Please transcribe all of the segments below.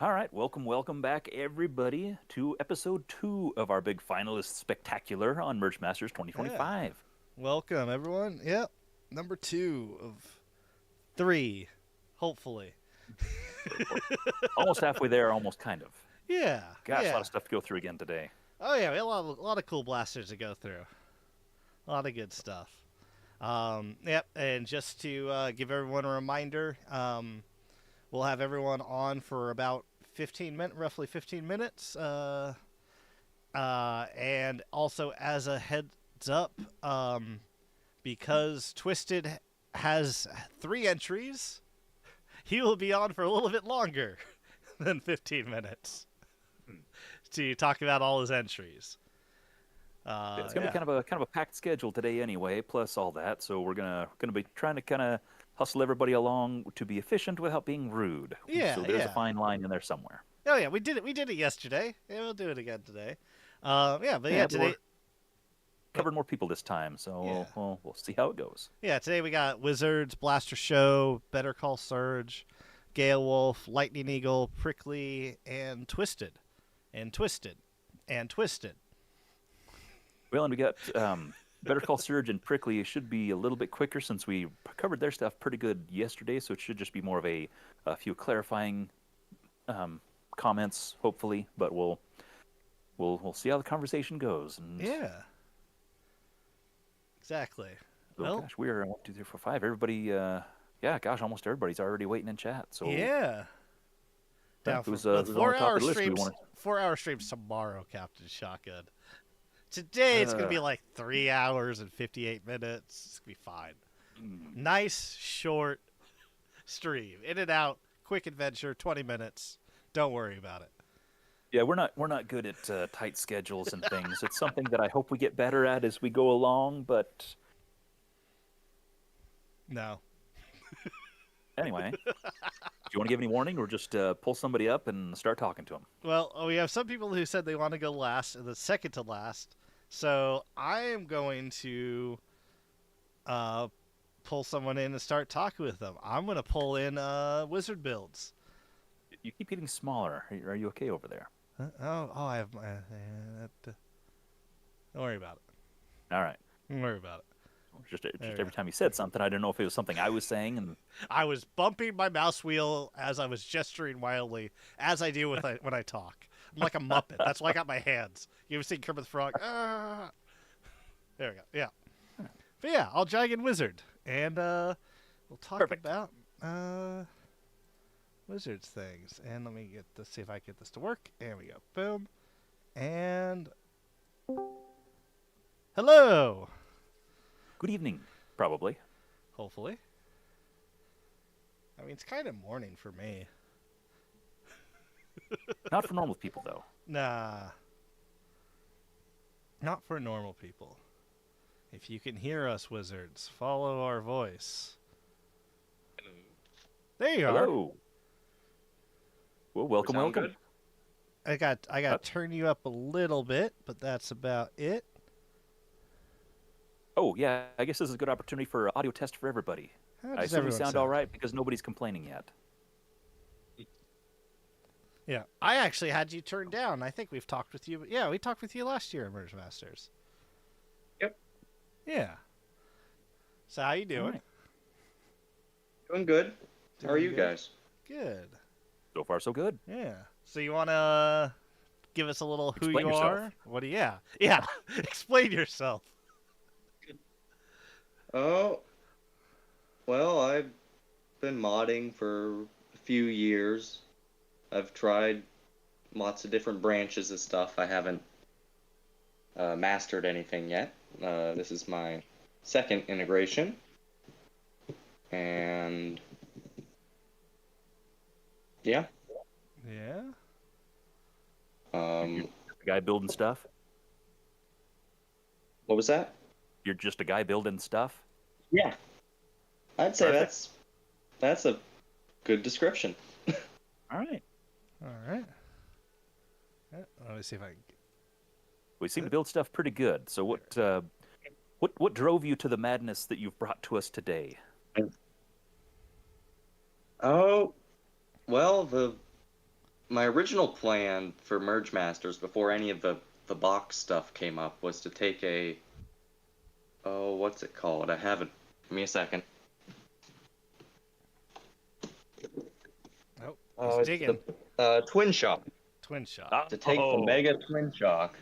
All right, welcome back, everybody, to episode 2 of our big Finalist Spectacular on MERGEMASTERS Yeah. 2025. Welcome, everyone. Yep. Number 2 of 3, hopefully. We're almost halfway there, almost kind of. Yeah. Gosh, a lot Yeah. of stuff to go through again today. Oh, yeah. We had a lot of cool blasters to go through. A lot of good stuff. Yep. And just to give everyone a reminder, we'll have everyone on for about roughly 15 minutes. And also, as a heads up, because Twisted has 3 entries, he will be on for a little bit longer than 15 minutes to talk about all his entries. It's going to be Yeah. kind of a packed schedule today anyway, plus all that. So we're gonna be trying to kind of hustle everybody along to be efficient without being rude. So Yeah, there's a yeah. fine line in there somewhere. Oh, yeah, we did it. We did it yesterday. Yeah, we'll do it again today. Yeah, but we're Today. covering more people this time, so Yeah. we'll see how it goes. Yeah, today we got Wizards, Blaster Show, Better Call Surge, Gale Wolf, Lightning Eagle, Prickly, and Twisted. And Twisted. And Twisted. Well, and we got Better Call Surge and Prickly should be a little bit quicker since we covered their stuff pretty good yesterday, so it should just be more of a few clarifying comments, hopefully. But we'll see how the conversation goes. And Yeah, exactly. oh Well, gosh, we are 1, 2, 3, 4, 5. Everybody, yeah, gosh, almost everybody's already waiting in chat. So yeah. Down for who's with who's on the top 4 hour of the list? We streams. want 4 hour streams tomorrow, Captain Shotgun. Today it's gonna to. be like 3 hours and 58 minutes. It's gonna be fine. Nice short stream, in and out, quick adventure, 20 minutes. Don't worry about it. Yeah, we're not good at tight schedules and things. It's something that I hope we get better at as we go along. But No. anyway, do you want to give any warning, or just pull somebody up and start talking to them? Well, we have some people who said they want to go last and the second to last. So I am going to pull someone in and start talking with them. I'm going to pull in wizard builds. You keep getting smaller. Are you okay over there? I have my. Don't worry about it. All right. Don't worry about it. Just There we every go. time you said something, I didn't know if it was something I was saying, and I was bumping my mouse wheel as I was gesturing wildly, as I do when I talk. I'm like a Muppet. That's why I got my hands. You ever seen Kermit the Frog? Ah. There we go. Yeah. But yeah, I'll Dragon Wizard, and we'll talk Perfect. about wizards things. And let me see if I can get this to work. There we go. Boom. And hello. good evening, probably. Hopefully. I mean, it's kind of morning for me. Not for normal people, though. Nah. Not for normal people. If you can hear us, wizards, follow our voice. There you are. Hello. Well, welcome, Sound welcome. good? I got to turn you up a little bit, but that's about it. Oh, yeah, I guess this is a good opportunity for an audio test for everybody. How I does assume we everyone sound all right because nobody's complaining yet. Yeah, I actually had you turned down. I think we've talked with you. Yeah, we talked with you last year at Merge Masters. Yep. Yeah. So how you All doing? right. Doing good. How are Doing you good? guys? Good. So far, so good. Yeah. So you want to give us a little who Explain you yourself. are? What do you? Yeah. Yeah. Explain yourself. Oh, well, I've been modding for a few years. I've tried lots of different branches of stuff. I haven't mastered anything yet. This is my second integration. And yeah, Yeah. um, A guy building stuff. what was that? You're just a guy building stuff. Yeah, I'd say Perfect. that's a good description. All right. All right. Let me see if I can. We seem to build stuff pretty good. So what drove you to the madness that you've brought to us today? Oh, well, the my original plan for Merge Masters before any of the box stuff came up was to take a, oh, what's it called? I have it. Give me a second. Oh, he's Oh, it's digging. the Twin Shock. Twin shot. To take the Oh, Mega Twin Shock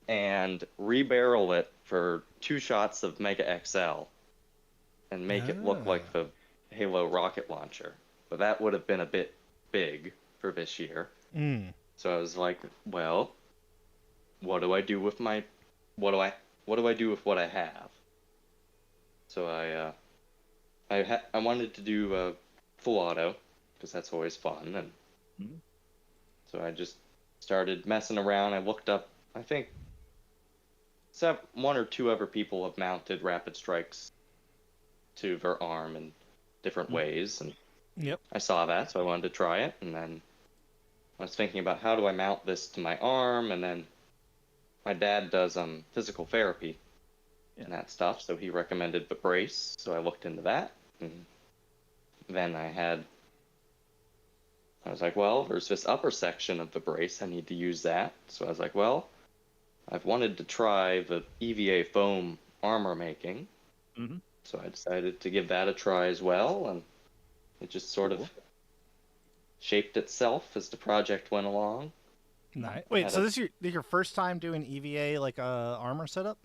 and rebarrel it for 2 shots of Mega XL and make it look like the Halo rocket launcher. But that would have been a bit big for this year. Mm. So I was like, well, what do I do with my what do I do with what I have? So I wanted to do full auto because that's always fun, and Mhm. so I just started messing around. I looked up, I think 1 or 2 other people have mounted rapid strikes to their arm in different ways, and Yep. I saw that, so I wanted to try it. And then I was thinking about how do I mount this to my arm, and then my dad does physical therapy and that stuff, so he recommended the brace, so I looked into that. And then I was like, well, there's this upper section of the brace, I need to use that. So I was like, well, I've wanted to try the EVA foam armor making, Mhm. so I decided to give that a try as well, and it just sort of shaped itself as the project went along. Nice. I Wait, had so a- this is your first time doing EVA like armor setup?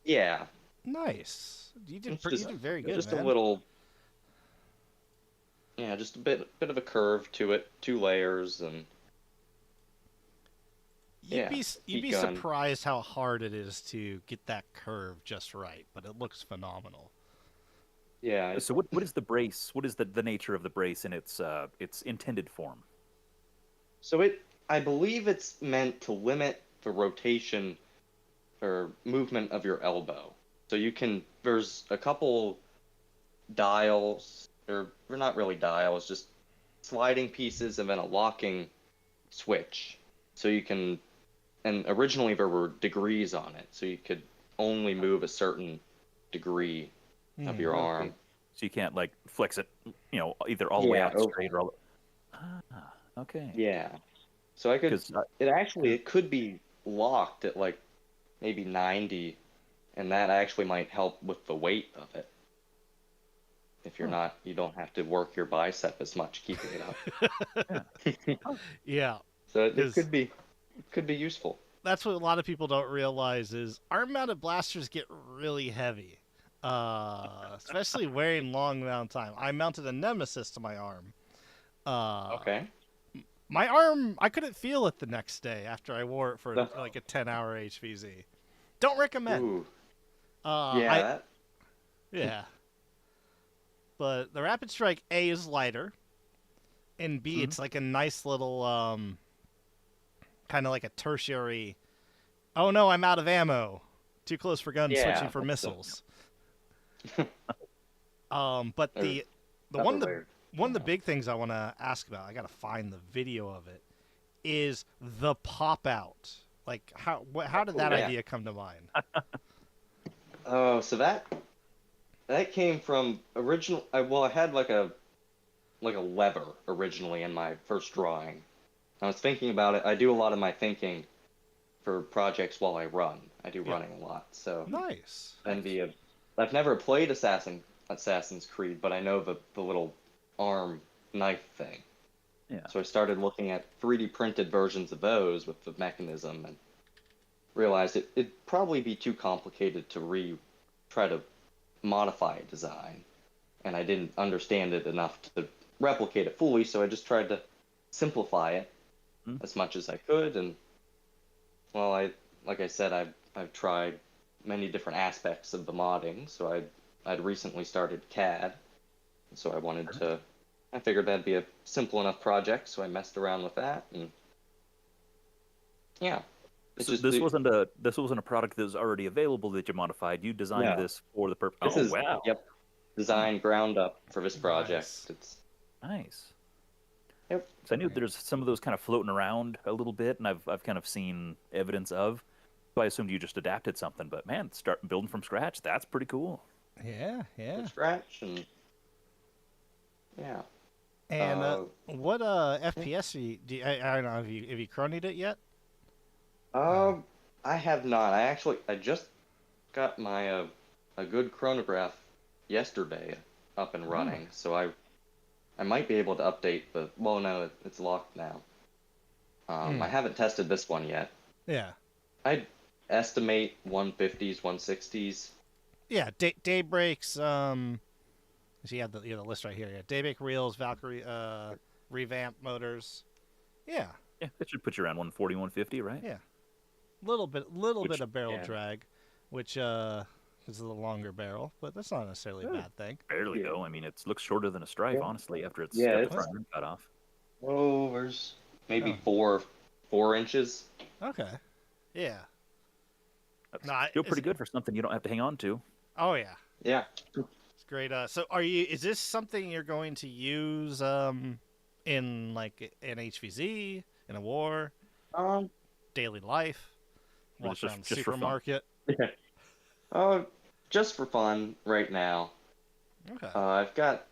Yeah, Nice. You did it's you just, did very good, just man. a little, yeah, just a bit of a curve to it, 2 layers, and You'd be heat gun. surprised how hard it is to get that curve just right, but it looks phenomenal. Yeah, So what is the brace? What is the nature of the brace in its intended form? so I believe it's meant to limit the rotation or movement of your elbow. So there's a couple dials, or they're not really dials, just sliding pieces and then a locking switch. So and originally there were degrees on it, so you could only move a certain degree of your arm. So you can't like flex it, either all the way Yeah, out straight or all. Ah, okay. yeah. So I could, Because it could be locked at like maybe 90, and that actually might help with the weight of it. If you don't have to work your bicep as much keeping it up. Yeah, So it because could be useful. that's what a lot of people don't realize is arm-mounted blasters get really heavy, especially wearing long amount of time. I mounted a Nemesis to my arm. Okay. My arm, I couldn't feel it the next day after I wore it for No. like a 10-hour HVZ. Don't recommend. Ooh. Uh, Yeah. But the Rapid Strike A is lighter, and B it's like a nice little kind of like a tertiary. Oh no, I'm out of ammo. Too close for guns, Yeah, switching for that's missiles. But Or the upper layer. one of the big things I want to ask about, I got to find the video of it, is the pop out. Like how did that Yeah. idea come to mind? Oh, so that came from original. I had like a lever originally in my first drawing. I was thinking about it. I do a lot of my thinking for projects while I run. I do running a lot, so Nice. I've never played Assassin's Creed, but I know the little arm knife thing. yeah, So I started looking at 3D printed versions of those with the mechanism and realized it'd probably be too complicated to try to modify a design. And I didn't understand it enough to replicate it fully, so I just tried to simplify it as much as I could. And well, like I said, I've tried many different aspects of the modding, so I'd recently started CAD, so I figured that'd be a simple enough project, so I messed around with that, and yeah. It's so just this wasn't a product that was already available that you modified. You designed No. this for the purpose. This Oh is wow, designed ground up for this project. Nice. It's nice. Yep. So I knew there's some of those kind of floating around a little bit, and I've kind of seen evidence of. So I assumed you just adapted something, but man, start building from scratch. That's pretty cool. Yeah, yeah. from scratch, and yeah. And what FPS I don't know, have you cronied it yet? Um, I have not. I just got my a good chronograph yesterday up and Oh. running, so I might be able to update the. Well, no, it's locked now. I haven't tested this one yet. Yeah. I'd estimate 150s, 160s. Yeah, Daybreak's so you have the list right here. Yeah, Daybreak reels, Valkyrie revamp motors. Yeah. Yeah, that should put you around 140, 150, right? Yeah. Little bit Which of barrel Yeah. drag, which is a longer barrel, but that's not necessarily a Oh, bad thing. barely Yeah. though. I mean, it looks shorter than a strife, Yeah. honestly, after it's Yeah, got the it's front rim cut off. there's maybe Oh. 4 inches. Okay. Yeah. That's No, still pretty good for something you don't have to hang on to. Oh yeah. Yeah. It's great. So is this something you're going to use in like an HVZ, in a war, Um. daily life, Or walk just- around the just for fun? supermarket? Yeah. Just for fun right now. Okay. I've got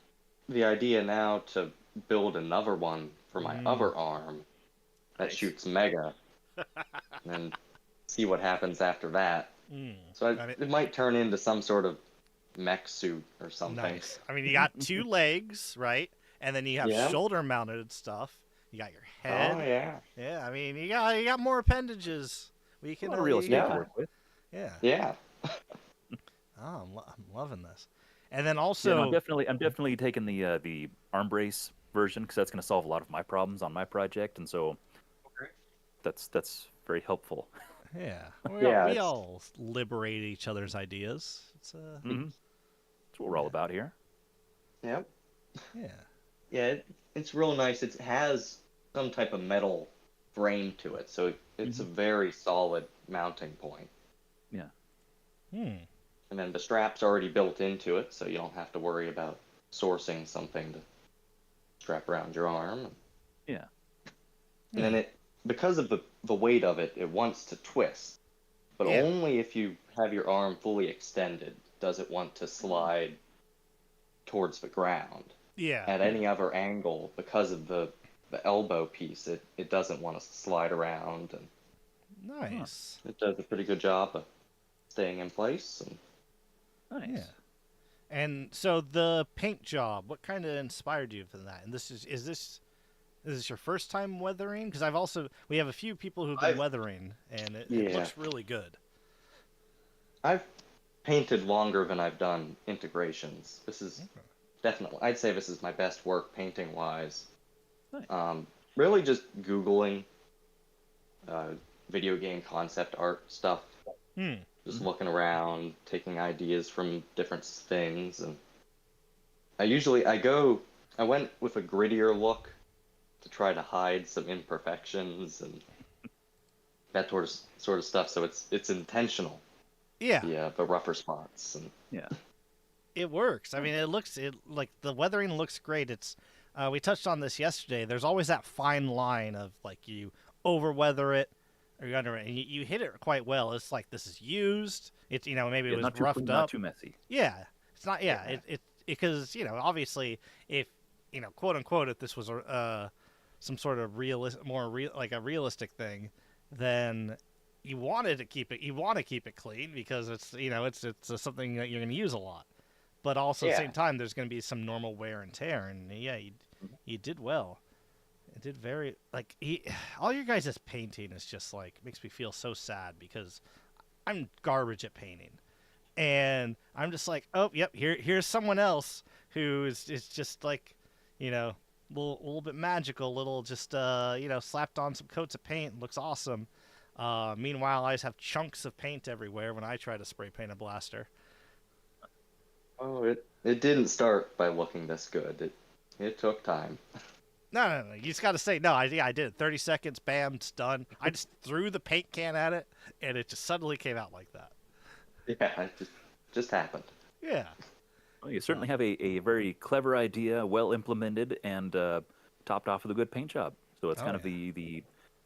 the idea now to build another one for my Mm. other arm that Nice. shoots mega, and see what happens after that. Mm. So I mean- it might turn into some sort of mech suit or something. Nice. I mean, you got two legs, right? And then you have Yeah. shoulder-mounted stuff. You got your Oh head. yeah. Yeah. I mean, you got more appendages. We A can lot of real estate Yeah. to work with. Yeah. Yeah. Oh, I'm loving this. And then Yeah, also, no, I'm definitely taking the arm brace version because that's going to solve a lot of my problems on my project, and so that's very helpful. yeah, Yeah, we it's- all liberate each other's ideas. It's Mm-hmm. That's what we're all about here. Yep. yeah. Yeah. It's real nice. It has some type of metal frame to it, so it's a very solid mounting point. Yeah. Hmm. And then the strap's already built into it, so you don't have to worry about sourcing something to strap around your arm. Yeah. And then because of the weight of it, it wants to twist. But Yeah. only if you have your arm fully extended does it want to slide towards the ground. Yeah. At any other angle, because of the elbow piece, it doesn't want to slide around, and Nice. it does a pretty good job of staying in place. And Nice. Yeah. And so the paint job, what kind of inspired you for that? And this is this your first time weathering? Because we have a few people who've been I've- weathering, and it Yeah. looks really good. I've painted longer than I've done integrations. This is definitely, I'd say this is my best work painting wise. Nice. Really just Googling video game concept art stuff. Hmm. Just looking around, taking ideas from different things, and I went with a grittier look to try to hide some imperfections and that sort of stuff. So it's intentional. Yeah. Yeah, the rougher spots and Yeah. It works. I mean, it like the weathering looks great. It's we touched on this yesterday. There's always that fine line of like you over weather it or you under it, and you hit it quite well. It's like this is used. It's maybe it Yeah, was not too roughed clean, up. not too messy. Yeah, it's not. Yeah, Yeah. it because obviously if quote unquote if this was some sort of like a realistic thing, then you wanted to keep it. You want to keep it clean because it's it's something that you're going to use a lot. But also at the Yeah. same time, there's going to be some normal wear and tear, and yeah, you did well. It did very like all your guys' painting is just like makes me feel so sad because I'm garbage at painting, and I'm just like, oh yep, here's someone else who is just like, little bit magical, little just slapped on some coats of paint, looks awesome. Meanwhile, I just have chunks of paint everywhere when I try to spray paint a blaster. oh, it didn't start by looking this good. It took time. No. You just got to say, no, I did it. 30 seconds, bam, it's done. I just threw the paint can at it, and it just suddenly came out like that. Yeah, it just happened. Yeah. Well, you certainly have a very clever idea, well implemented, and topped off with a good paint job. So it's Oh, kind of yeah. the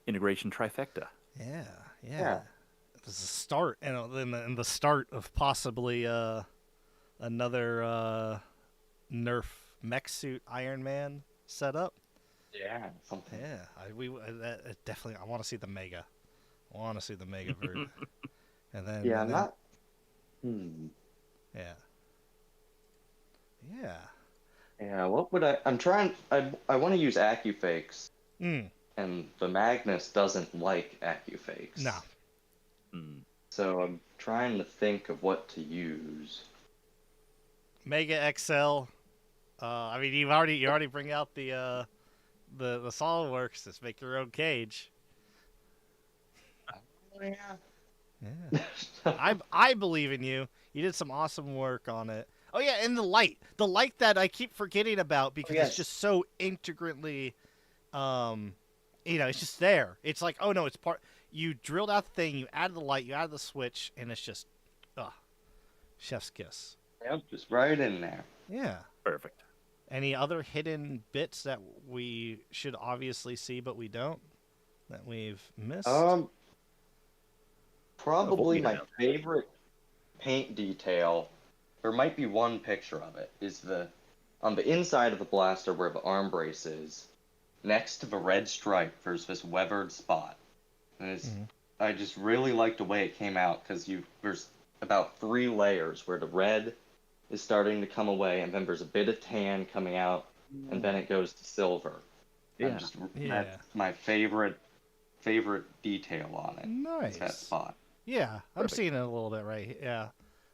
integration trifecta. Yeah. This is a start, and the start of possibly another Nerf mech suit Iron Man set up. Yeah, something. Yeah, definitely. I want to see the mega. I want to see the mega version. And then, Yeah, and then, not. Hmm. yeah, yeah. Yeah, what would I? I'm trying. I want to use AccuFakes, Mm, and the Magnus doesn't like no, AccuFakes. Hmm. So I'm trying to think of what to use. Mega XL. I mean, you already bring out the SolidWorks. Just make your own cage. Oh, yeah. Yeah, I believe in you. You did some awesome work on it. Oh yeah, and the light that I keep forgetting about Oh, because it's yes. just so integrally, um, it's just there. It's like, oh no, it's part. You drilled out the thing, you added the light, you added the switch, and it's just, chef's kiss. Yep, just right in there. Yeah. Perfect. Any other hidden bits that we should obviously see but we don't that we've missed? Um, A Probably voltmeter my down. favorite paint detail, there might be one picture of it, is the on the inside of the blaster where the arm brace is, next to the red stripe, there's this weathered spot. And Mhm. I just really like the way it came out because there's about 3 layers where the red is starting to come away, and then there's a bit of tan coming out, and then it goes to silver. Yeah. Yeah. That's my favorite detail on it. Is that Nice. spot. Yeah, I'm Perfect. seeing it a little bit right here. Yeah.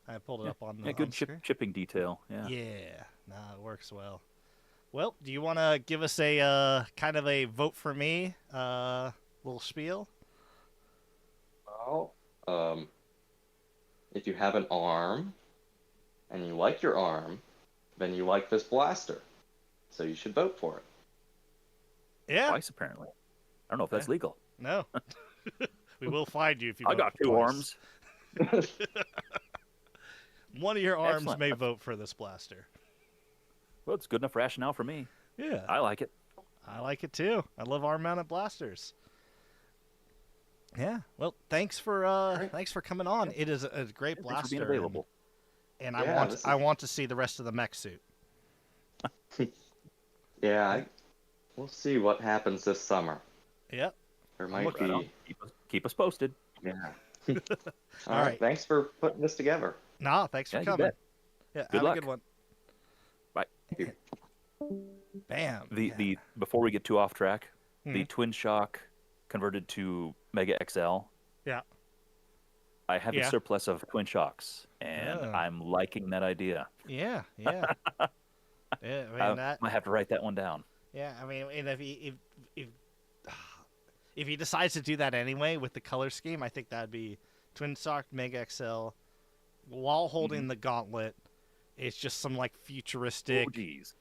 I pulled it Yeah. up on Yeah. the Good screen. chipping detail. Yeah. Yeah. Nah, it works well. Well, do you want to give us a kind of a vote for me little spiel? Well, if you have an arm and you like your arm, then you like this blaster. So you should vote for it. Yeah. Twice apparently. I don't know if Yeah. that's legal. No. We will find you if you I vote got for 2 twice. arms. One of your arms Excellent. may vote for this blaster. Well, it's good enough rationale for me. Yeah. I like it. I like it too. I love arm mounted blasters. Yeah. Well, thanks for coming on. It is a great Thanks blaster. for being available. And Yeah, this is- I want to see the rest of the mech suit. Yeah, we'll see what happens this summer. Yep. There I'm might looking- Right on. be. Keep us posted. Yeah. All All right. right. Thanks for putting this together. Nah, thanks Yeah, for you coming. bet. Yeah, Good have luck. a good one. Bye. Bam. The before we get too off track, the Mhm. Twin Shock converted to Mega XL. Yeah. I have Yeah. a surplus of Twin Shocks, and Oh. I'm liking that idea. Yeah, yeah. Yeah, I mean I that. might have to write that one down. Yeah, I mean, and if he decides to do that anyway with the color scheme, I think that'd be Twin Sock Mega XL while holding the gauntlet. It's just some like futuristic, Oh, geez.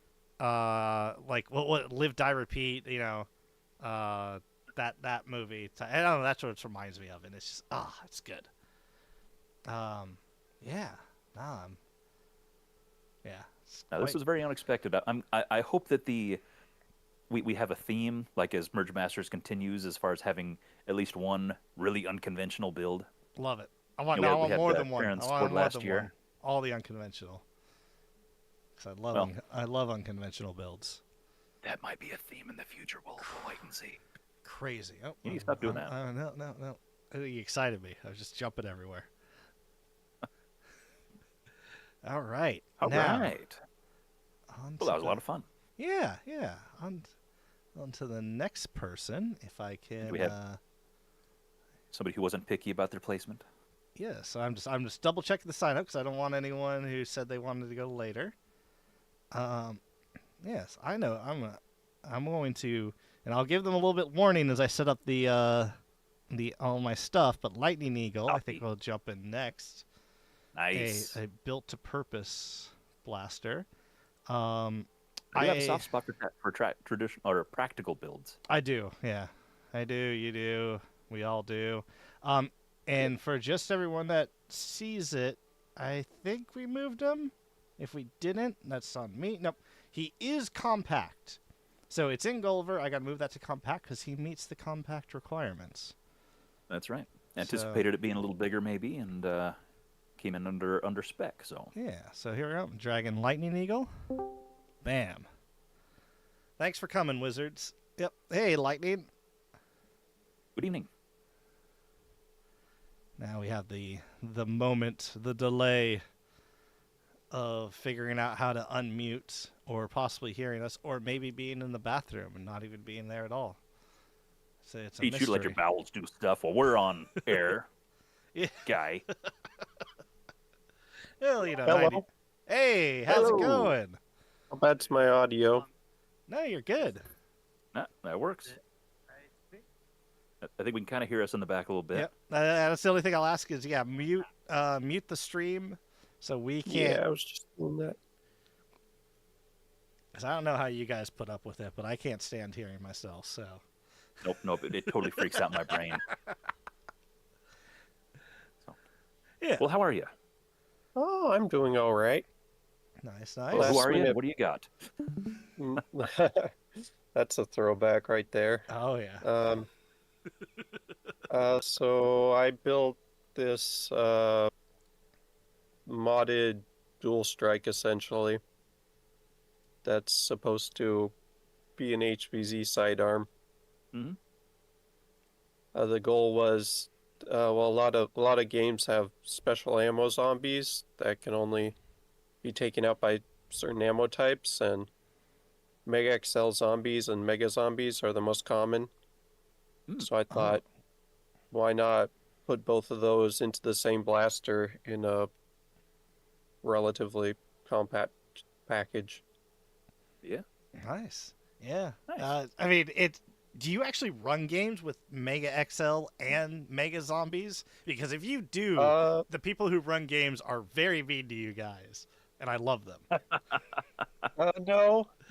like what Live Die Repeat, that movie. I don't know. That's what it reminds me of, and it's just it's good. Yeah, yeah. It's Now, this quite- was very unexpected. I hope that we have a theme, like as MERGEMASTERS continues, as far as having at least one really unconventional build. Love it. I want, You know, no, I we want had more the than one. I Terrence want Ford more last than year. one. All the unconventional. Because I love unconventional builds. That might be a theme in the future. We'll wait and see. Crazy. Oh, You need to stop doing that. No. You excited me. I was just jumping everywhere. All right. All now, right. on Well, to that was a the- lot of fun. Yeah. On to the next person, if I can. we have- Somebody who wasn't picky about their placement. Yeah, so I'm just double checking the sign up because I don't want anyone who said they wanted to go later. Yes, I know. I'm going to, and I'll give them a little bit warning as I set up the all my stuff. But Lightning Eagle, I think Copy. will jump in next. Nice. A built to purpose blaster. I do have a soft spot for traditional or practical builds. I do, yeah. I do, you do, we all do. And for just everyone that sees it, I think we moved him. If we didn't, that's on me. Nope. He is compact. So it's in Gulliver. I got to move that to compact because he meets the compact requirements. That's right. Anticipated it being a little bigger, maybe, and came in under spec. So Yeah, so here we go. Dragon Lightning Eagle. Bam. Thanks for coming, wizards. Yep. Hey, Lightning. Good evening. Now we have the moment, the delay of figuring out how to unmute or possibly hearing us or maybe being in the bathroom and not even being there at all. So it's a Teach you to let your mystery. bowels do stuff while we're on air, Yeah. guy. Well, 90. Hello. Hey, how's it Hello. going? How bad's my audio? No, you're good. Nah, that works. I think we can kind of hear us in the back a little bit. Yep. That's the only thing I'll ask is, mute the stream so we can't. Yeah, I was just doing that. Because I don't know how you guys put up with it, but I can't stand hearing myself, so. Nope. It totally freaks out my brain. So. Yeah. Well, how are you? Oh, I'm doing all right. Nice. Well, Last who are you? minute. What do you got? That's a throwback right there. Oh, yeah. So I built this modded dual strike essentially. That's supposed to be an HVZ sidearm. Mhm. The goal was, a lot of games have special ammo zombies that can only be taken out by certain ammo types, and Mega XL zombies and Mega zombies are the most common. So I thought, why not put both of those into the same blaster in a relatively compact package? Yeah. Nice. Yeah. Nice. I mean, do you actually run games with Mega XL and Mega Zombies? Because if you do, the people who run games are very mean to you guys, and I love them.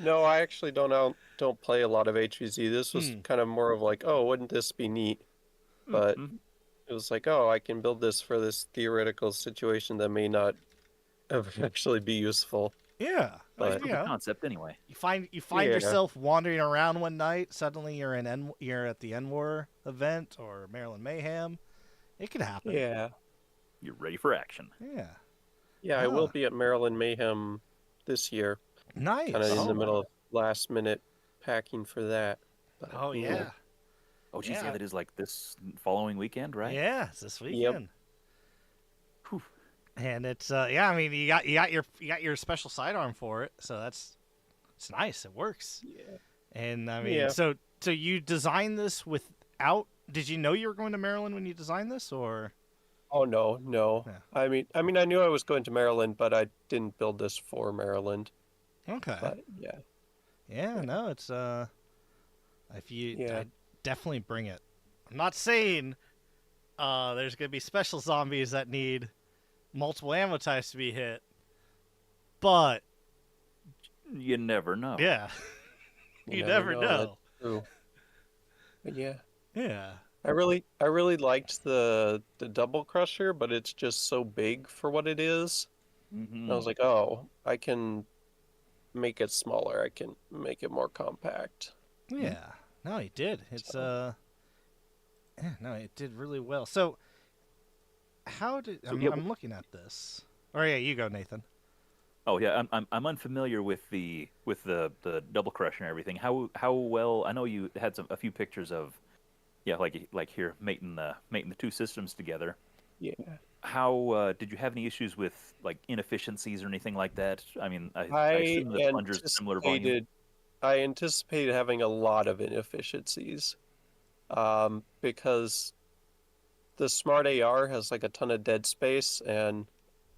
No, I actually don't play a lot of HVZ. This was kind of more of like, oh, wouldn't this be neat? But it was like, oh, I can build this for this theoretical situation that may not ever actually be useful. Yeah. Nice But proof of concept anyway. You find Yeah. yourself wandering around one night. Suddenly, you're at the NWAR event or Maryland Mayhem. It could happen. yeah, You're ready for action. Yeah. I will be at Maryland Mayhem this year. Nice. Kind of in the middle of last minute packing for that. But, Oh yeah. Oh, geez, yeah, Yeah. that is like this following weekend, right? Yeah. It's this weekend. Whew. And it's I mean you got your special sidearm for it, so it's nice. It works. Yeah. And I mean, Yeah. so you designed this without? Did you know you were going to Maryland when you designed this, or? Oh no. Yeah. I mean, I knew I was going to Maryland, but I didn't build this for Maryland. Okay. But yeah. Yeah. No, it's if you Yeah. I'd definitely bring it. I'm not saying there's gonna be special zombies that need multiple ammo types to be hit, but You never know. yeah, you never know. That's true. But yeah. Yeah. I really liked the double crusher, but it's just so big for what it is. Mm-hmm. I was like, oh, I can make it smaller. I can make it more compact. Yeah. No, he did. It's yeah, no, it did really well. So how did I'm looking at this. Oh yeah, you go, Nathan. Oh yeah, I'm unfamiliar with the double crusher and everything. How well? I know you had a few pictures of, yeah, like here mating the two systems together. Yeah. How did you have any issues with like inefficiencies or anything like that? I mean, I assume the plunger's similar volume. I anticipated having a lot of inefficiencies, because the Smart AR has like a ton of dead space, and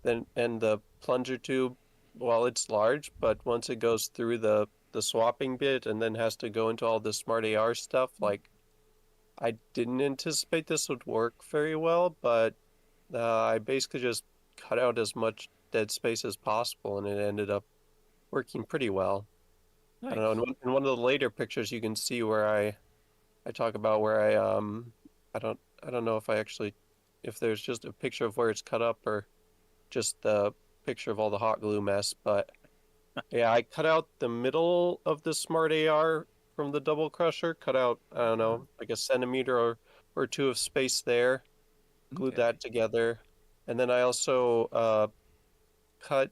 the plunger tube, well, it's large, but once it goes through the swapping bit and then has to go into all the Smart AR stuff, like I didn't anticipate this would work very well, but I basically just cut out as much dead space as possible, and it ended up working pretty well. Nice. I don't know. In one of the later pictures, you can see where I talk about where I don't know if there's just a picture of where it's cut up or just the picture of all the hot glue mess. But yeah, I cut out the middle of the Smart AR from the double crusher. Cut out, I don't know, like a centimeter or two of space there. Glued Okay. that together, and then I also cut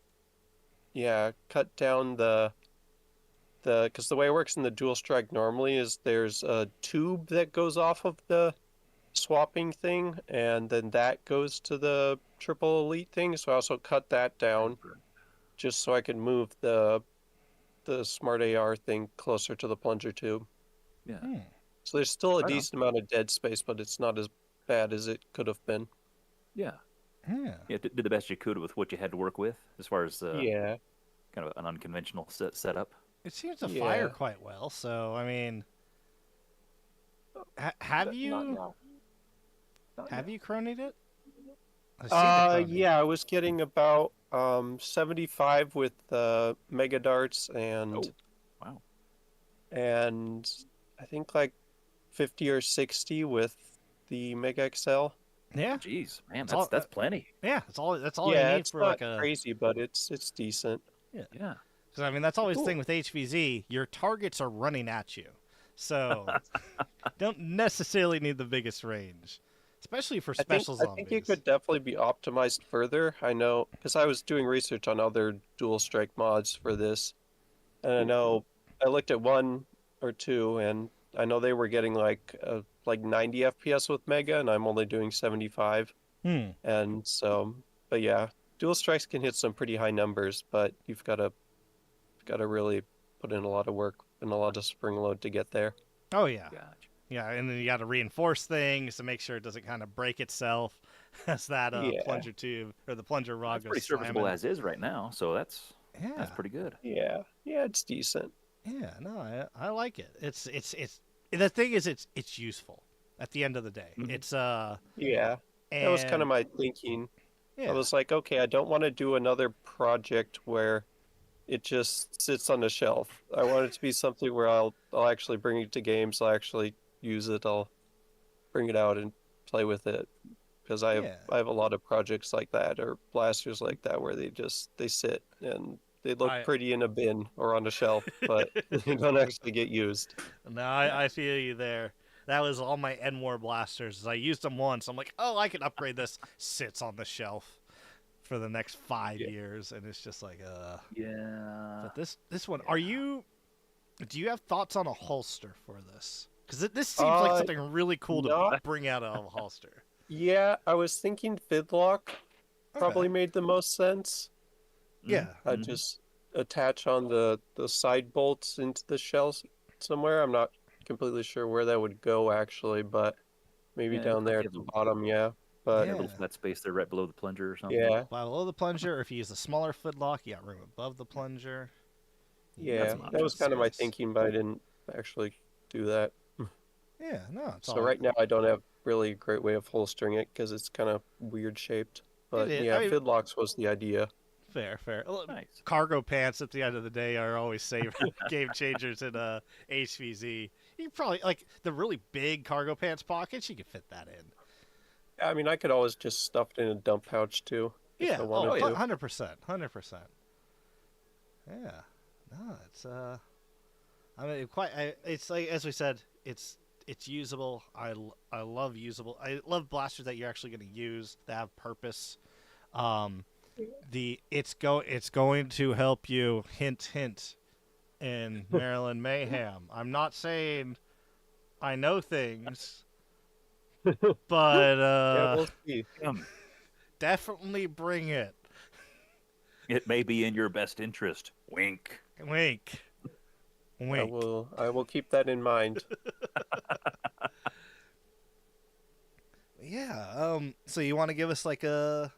down the because the way it works in the Dual Strike normally is there's a tube that goes off of the swapping thing, and then that goes to the Triple Elite thing. So I also cut that down just so I can move the Smart AR thing closer to the plunger tube. Yeah. So there's still a Right on. decent amount of dead space, but it's not as bad as it could have been. Yeah. Yeah. Yeah. Did the best you could with what you had to work with, as far as Yeah. kind of an unconventional setup. It seems to Yeah. fire quite well. So I mean, have Not you now. Not have now. you cronied it? I've seen the crony. Yeah, I was getting about 75 with Mega Darts Oh, wow. and I think like 50 or 60 with the Mega XL. Yeah. Jeez, man, It's all- that's plenty. Yeah. That's all Yeah, you need it's for not like a. crazy, but it's decent. Yeah. Because I mean, that's always Cool. the thing with HVZ. Your targets are running at you, so don't necessarily need the biggest range, especially for special I think it zombies. could definitely be optimized further. I know because I was doing research on other dual strike mods for this, and I know I looked at one or two, and I know they were getting like 90 FPS with Mega, and I'm only doing 75. Hmm. And so, but yeah, dual strikes can hit some pretty high numbers, but you've got to really put in a lot of work and a lot of spring load to get there. Oh yeah. Gotcha. Yeah, and then you got to reinforce things to make sure it doesn't kind of break itself as that Yeah. plunger tube or the plunger rod That's goes pretty serviceable slamming. as is right now, so that's Yeah, pretty good. Yeah, it's decent. yeah, no, I like it. It's the thing is it's useful at the end of the day. Mhm. It's Yeah, that was kind of my thinking. yeah. I was like, okay, I don't want to do another project where it just sits on the shelf. I want it to be something where I'll actually bring it to games. I'll actually use it. I'll bring it out and play with it because I Yeah. have a lot of projects like that or blasters like that where they sit and they look I- pretty in a bin or on a shelf, but they don't actually get used. No, I feel you there. That was all my N-War blasters. I used them once. I'm like, oh, I can upgrade this. Sits on the shelf for the next 5 Yeah. years, and it's just like, Yeah. But this one, do you have thoughts on a holster for this? Because this seems like something really cool to no. bring out of a holster. Yeah, I was thinking Fidlock probably made the most sense. Yeah. I'd just attach on the side bolts into the shells somewhere. I'm not completely sure where that would go actually, but maybe Yeah, down there probably at the have a- bottom, yeah. But Yeah, a Yeah. little flat space there right below the plunger or something. yeah, Below the plunger, or if you use the smaller footlock, you got room above the plunger. yeah, some that was options. kind of my Space. thinking, but I didn't actually do that. Yeah, no, it's So all right now I don't have really a great way of holstering it because it's kind of weird shaped. But is. yeah, I mean- Fidlocks was the idea. fair. Nice. Cargo pants at the end of the day are always game changers in HVZ. You probably like the really big cargo pants pockets. You can fit that in. I mean, I could always just stuff it in a dump pouch too. If Yeah, I wanted to. 100%. Yeah, no, it's I mean, it's like as we said, it's usable. I love usable. I love blasters that you're actually going to use that have purpose. It's going to help you. Hint, hint. In Maryland Mayhem, I'm not saying I know things, but Yeah, we'll see. definitely bring it. It may be in your best interest. Wink. Wink. Wink. I will keep that in mind. Yeah. So you want to give us like a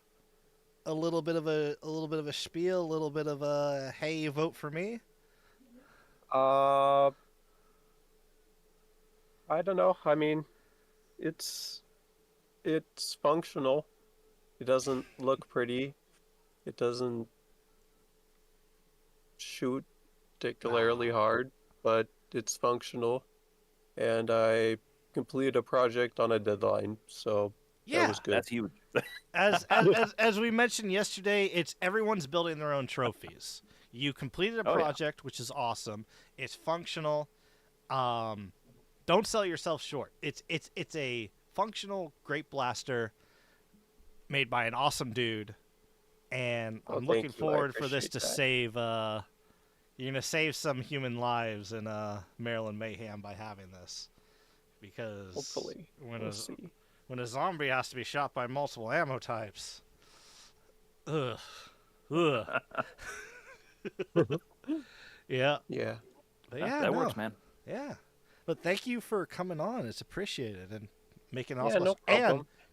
little bit of a spiel, a little bit of a hey, vote for me? I don't know. I mean, it's functional. It doesn't look pretty. It doesn't shoot particularly hard, but it's functional. And I completed a project on a deadline, so that was good. That's huge. As we mentioned yesterday, it's everyone's building their own trophies. You completed a Oh, yeah. project, which is awesome. It's functional. Don't sell yourself short. It's a functional, great blaster made by an awesome dude, and Oh, I'm thank looking you. I forward for this appreciate to that. save you're gonna save some human lives in Maryland Mayhem by having this, because Hopefully. We'll see. when a zombie has to be shot by multiple ammo types, ugh, ugh. Yeah, Yeah. but yeah, that no. works, man. Yeah, but thank you for coming on. It's appreciated, and making it Yeah, awesome no and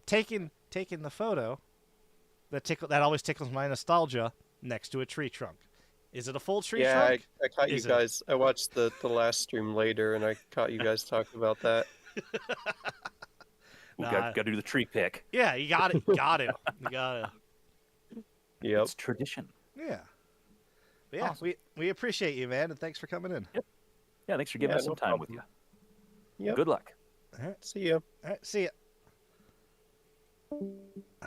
problem. taking the photo that always tickles my nostalgia next to a tree trunk. Is it a full tree Yeah, trunk? I caught you Is it? guys. I watched the last stream later, and I caught you guys talking about that. We Nah, got to do the tree pick. yeah, you got it. You got it. You got it. Yep. It's tradition. Yeah. But yeah, Awesome. we appreciate you, man, and thanks for coming in. Yeah, thanks for giving Yeah, us some no time with problem. you. Yep. Good luck. All right, See ya. all right, see ya.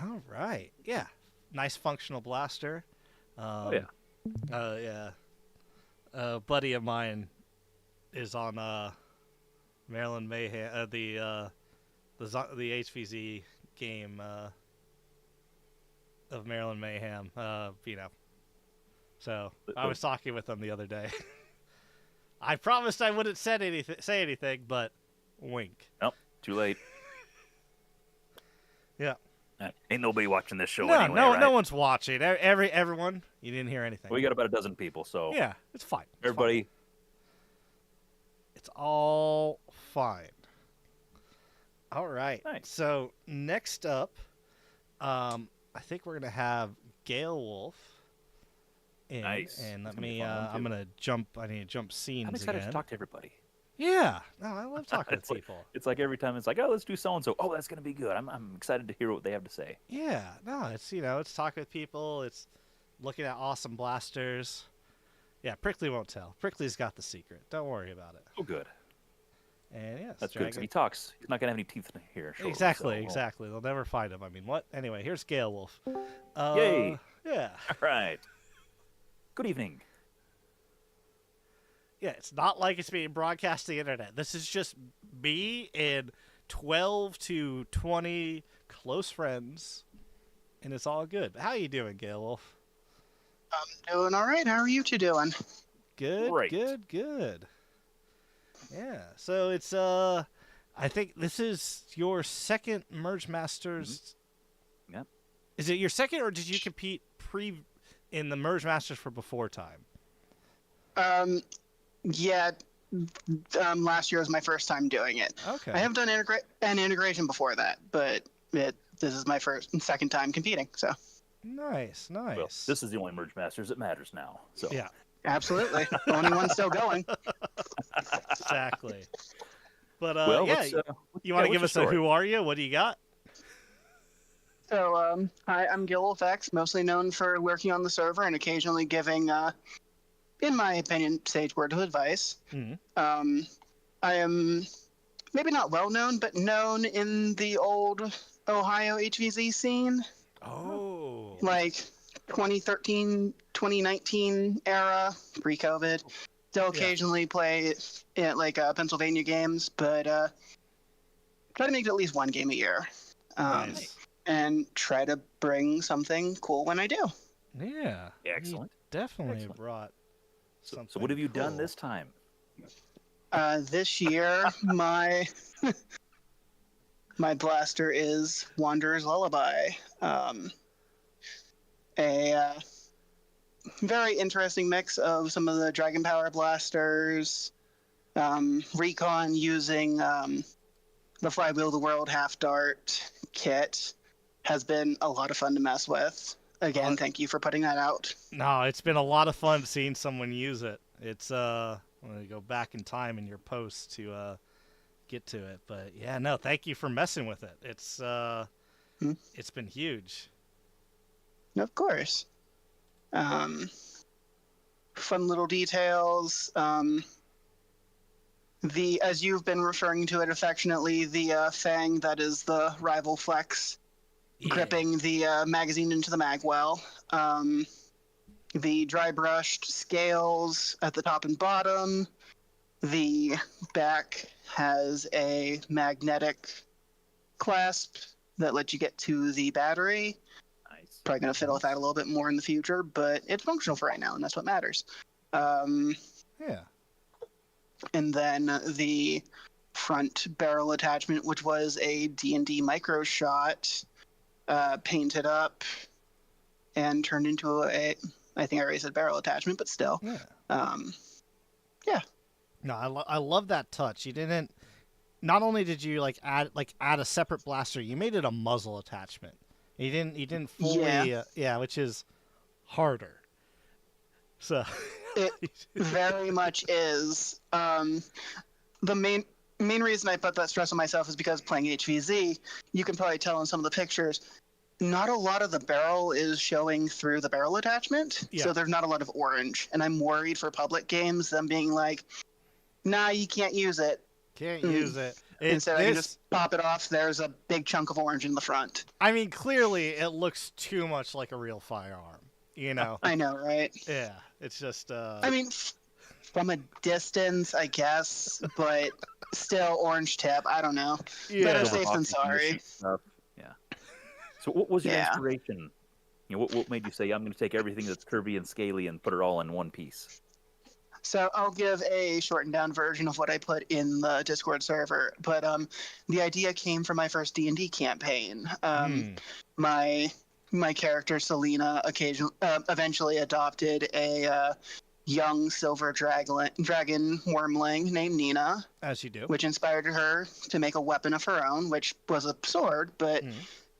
All right, yeah, nice functional blaster. Yeah. Yeah. A buddy of mine is on Maryland Mayhem, the HVZ game of Maryland Mayhem. So I was talking with him the other day. I promised I wouldn't say anything, but wink. Nope, too late. Yeah. Ain't nobody watching this show No, anyway, no, right? no one's watching. Everyone, you didn't hear anything. We got about a dozen people, so Yeah, it's fine. It's everybody. fine. It's all fine. All right. Nice. So next up, I think we're gonna have Gale Wolf in, Nice. and That's let gonna be me. a fun one, I'm too. gonna jump. I need to jump scenes I'm excited again. to talk to everybody. Yeah. No, I love talking with It's like- people. It's like every time it's like, oh, let's do so and so. Oh, that's gonna be good. I'm excited to hear what they have to say. Yeah. No, it's it's talking with people. It's looking at awesome blasters. Yeah, Prickly won't tell. Prickly's got the secret. Don't worry about it. Oh, good. And yes, That's good. 'Cause if Dragon. he talks, he's not gonna have any teeth in here. Shortly, Exactly, so- exactly. They'll never find him. I mean, what? Anyway, here's Gale Wolf. Yay. Yeah. All right. Good evening. Yeah, it's not like it's being broadcast to the internet. This is just me and 12 to 20 close friends, and it's all good. How you doing, Gale Wolf? I'm doing all right. How are you two doing? Good, Great. good. Yeah, so it's, I think this is your second Merge Masters. Yep. Is it your second, or did you compete in the Merge Masters for before time? Yeah. Last year was my first time doing it. Okay. I have done an integration before that, but this is my second time competing. So Nice. Well, this is the only Merge Masters that matters now. So Yeah, absolutely, the only one still going. exactly. But well, yeah, let's, you want to what's give your us a story? who are you? What do you got? So hi, I'm Gil Wolfx, mostly known for lurking on the server and occasionally giving, in my opinion, sage word of advice. Mhm. I am maybe not well known, but known in the old Ohio HVZ scene. Oh, Like 2013, 2019 era, pre-COVID. Still occasionally play at like Pennsylvania games, but try to make it at least one game a year. nice. And try to bring something cool when I do. Yeah, Excellent. You definitely Excellent. brought So something. what have you done cool. this time? This year, my blaster is Wanderer's Lullaby. A very interesting mix of some of the Dragon Power blasters, recon using the Flywheel of the World Half Dart kit has been a lot of fun to mess with. Again, thank you for putting that out. No, it's been a lot of fun seeing someone use it. It's I'm gonna go back in time in your post to get to it, but yeah, no, thank you for messing with it. It's it's been huge. Of course. Fun little details. As you've been referring to it affectionately, the fang that is the rival flex Yeah. gripping the magazine into the magwell. The dry brushed scales at the top and bottom. The back has a magnetic clasp that lets you get to the battery. Nice. Probably going to fiddle with that a little bit more in the future, but it's functional for right now, and that's what matters. Yeah. And then the front barrel attachment, which was a D&D micro shot, painted up and turned into I think I already said barrel attachment, but still. Yeah. Yeah. No, I love that touch. You didn't. Not only did you add a separate blaster, you made it a muzzle attachment. You didn't fully. Yeah, which is harder. So. It very much is. The main reason I put that stress on myself is because playing HVZ, you can probably tell in some of the pictures, not a lot of the barrel is showing through the barrel attachment. Yeah. So there's not a lot of orange. And I'm worried for public games, them being like, nah, you can't use it. Can't use it. Instead, I can just pop it off. There's a big chunk of orange in the front. I mean, clearly, it looks too much like a real firearm. I know, right? Yeah, it's just. I mean, from a distance, I guess, but still, orange tip. I don't know. Yeah. Better safe than sorry. Yeah. So, what was your inspiration? What made you say, I'm going to take everything that's curvy and scaly and put it all in one piece? So I'll give a shortened down version of what I put in the Discord server. But the idea came from my first D&D campaign. My character Selena eventually adopted a young silver dragon wormling named Nina. As you do. Which inspired her to make a weapon of her own, which was a sword, but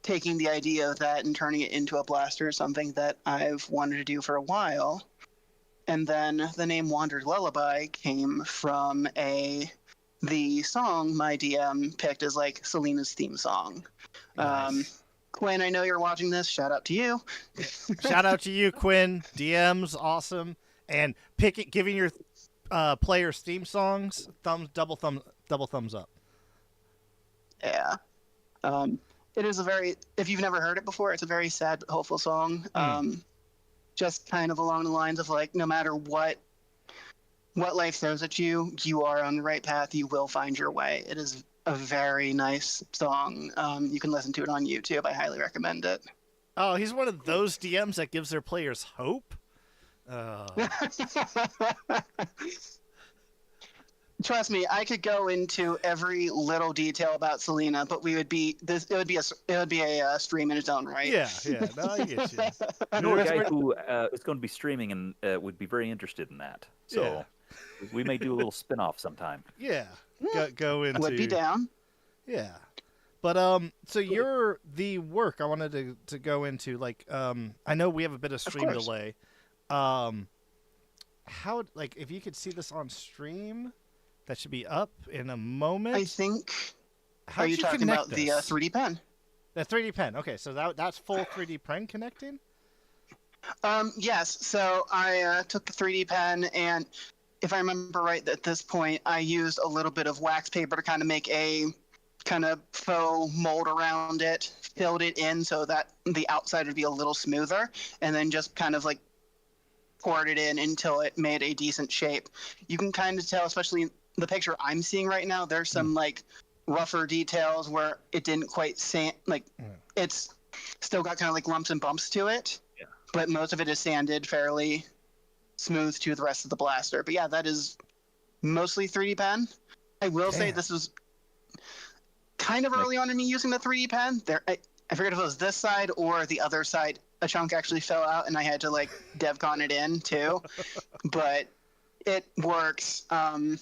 taking the idea of that and turning it into a blaster is something that I've wanted to do for a while. And then the name Wandered Lullaby came from the song my DM picked as like Selena's theme song. Nice. Quinn, I know you're watching this. Shout out to you. Shout out to you, Quinn. DM's awesome, and giving your players theme songs double thumbs up. Yeah. It is if you've never heard it before, it's a very sad but hopeful song. Just kind of along the lines of like, no matter what life throws at you, you are on the right path. You will find your way. It is a very nice song. You can listen to it on YouTube. I highly recommend it. Oh, he's one of those DMs that gives their players hope. Trust me, I could go into every little detail about Selena, but it would be a stream in its own right. Yeah. No, I get you. I know a guy who is going to be streaming and would be very interested in that. So we may do a little spin-off sometime. Yeah. Go into. Would be down. Yeah. But so you're the work I wanted to go into. Like, I know we have a bit of stream delay. How if you could see this on stream, that should be up in a moment. I think. Are you talking about the 3D pen? The 3D pen. Okay, so that's full 3D pen connecting. Yes. So I took the 3D pen, and if I remember right, at this point, I used a little bit of wax paper to kind of make a kind of faux mold around it, filled it in so that the outside would be a little smoother, and then just kind of like poured it in until it made a decent shape. You can kind of tell, especially the picture I'm seeing right now, there's some like rougher details where it didn't quite sand, it's still got kind of like lumps and bumps to it, but most of it is sanded fairly smooth to the rest of the blaster. But yeah, that is mostly 3D pen. I will say this was kind of early on in me using the 3D pen. I forget if it was this side or the other side. A chunk actually fell out, and I had to like DevCon it in too. But it works. So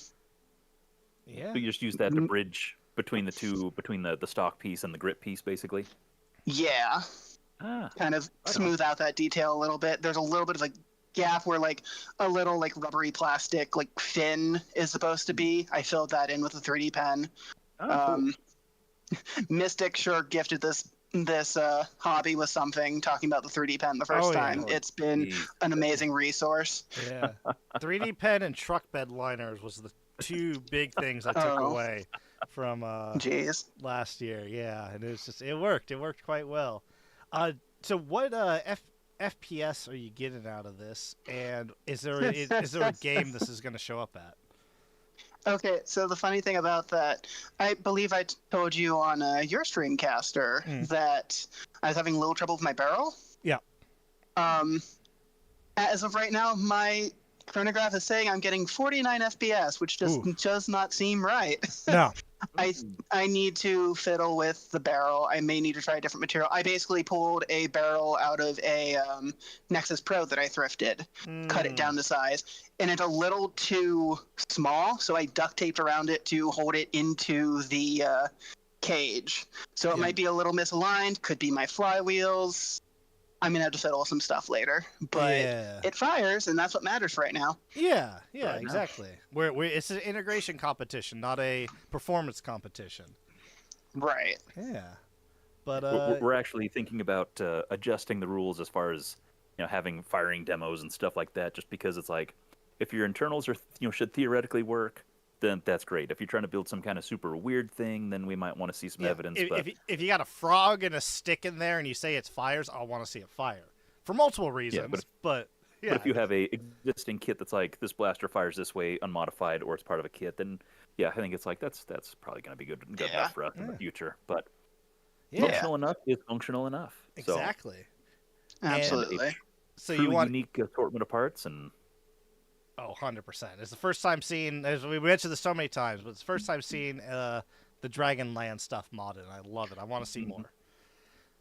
you just use that to bridge between the stock piece and the grip piece, basically. Yeah. Kind of smooth out that detail a little bit. There's a little bit of a gap where like a little like rubbery plastic like fin is supposed to be. I filled that in with a 3D pen. Cool. Mystic sure gifted this hobby with something, talking about the 3D pen the first time. It's been an amazing resource. Yeah. 3D pen and truck bed liners was the two big things I took away from last year. Yeah, and it worked. It worked quite well. So what FPS are you getting out of this? And is there a game this is going to show up at? Okay, so the funny thing about that, I believe I told you on your Streamcaster that I was having a little trouble with my barrel. Yeah. As of right now, my Chronograph is saying I'm getting 49 FPS, which just Ooh. does not seem right. No. I need to fiddle with the barrel. I may need to try a different material. I basically pulled a barrel out of a Nexus Pro that I thrifted, cut it down to size, and it's a little too small, so I duct taped around it to hold it into the cage. So it might be a little misaligned, could be my flywheels. I'm going to have to fiddle with some stuff later, but it fires, and that's what matters right now. Yeah, Right now. exactly. It's an integration competition, not a performance competition. Right. Yeah. But we're actually thinking about adjusting the rules as far as having firing demos and stuff like that. Just because it's like, if your internals are should theoretically work, then that's great. If you're trying to build some kind of super weird thing, then we might want to see some evidence. If you got a frog and a stick in there and you say it fires, I'll want to see it fire for multiple reasons. But if you have a existing kit that's like, this blaster fires this way, unmodified, or it's part of a kit, then I think it's like that's probably going to be good enough for us in the future. But functional enough is functional enough. Exactly. Absolutely. So you want unique assortment of parts and. Oh, 100%. It's the first time seeing, as we mentioned this so many times, but it's the first time seeing the Dragonland stuff modded. I love it. I want to see more.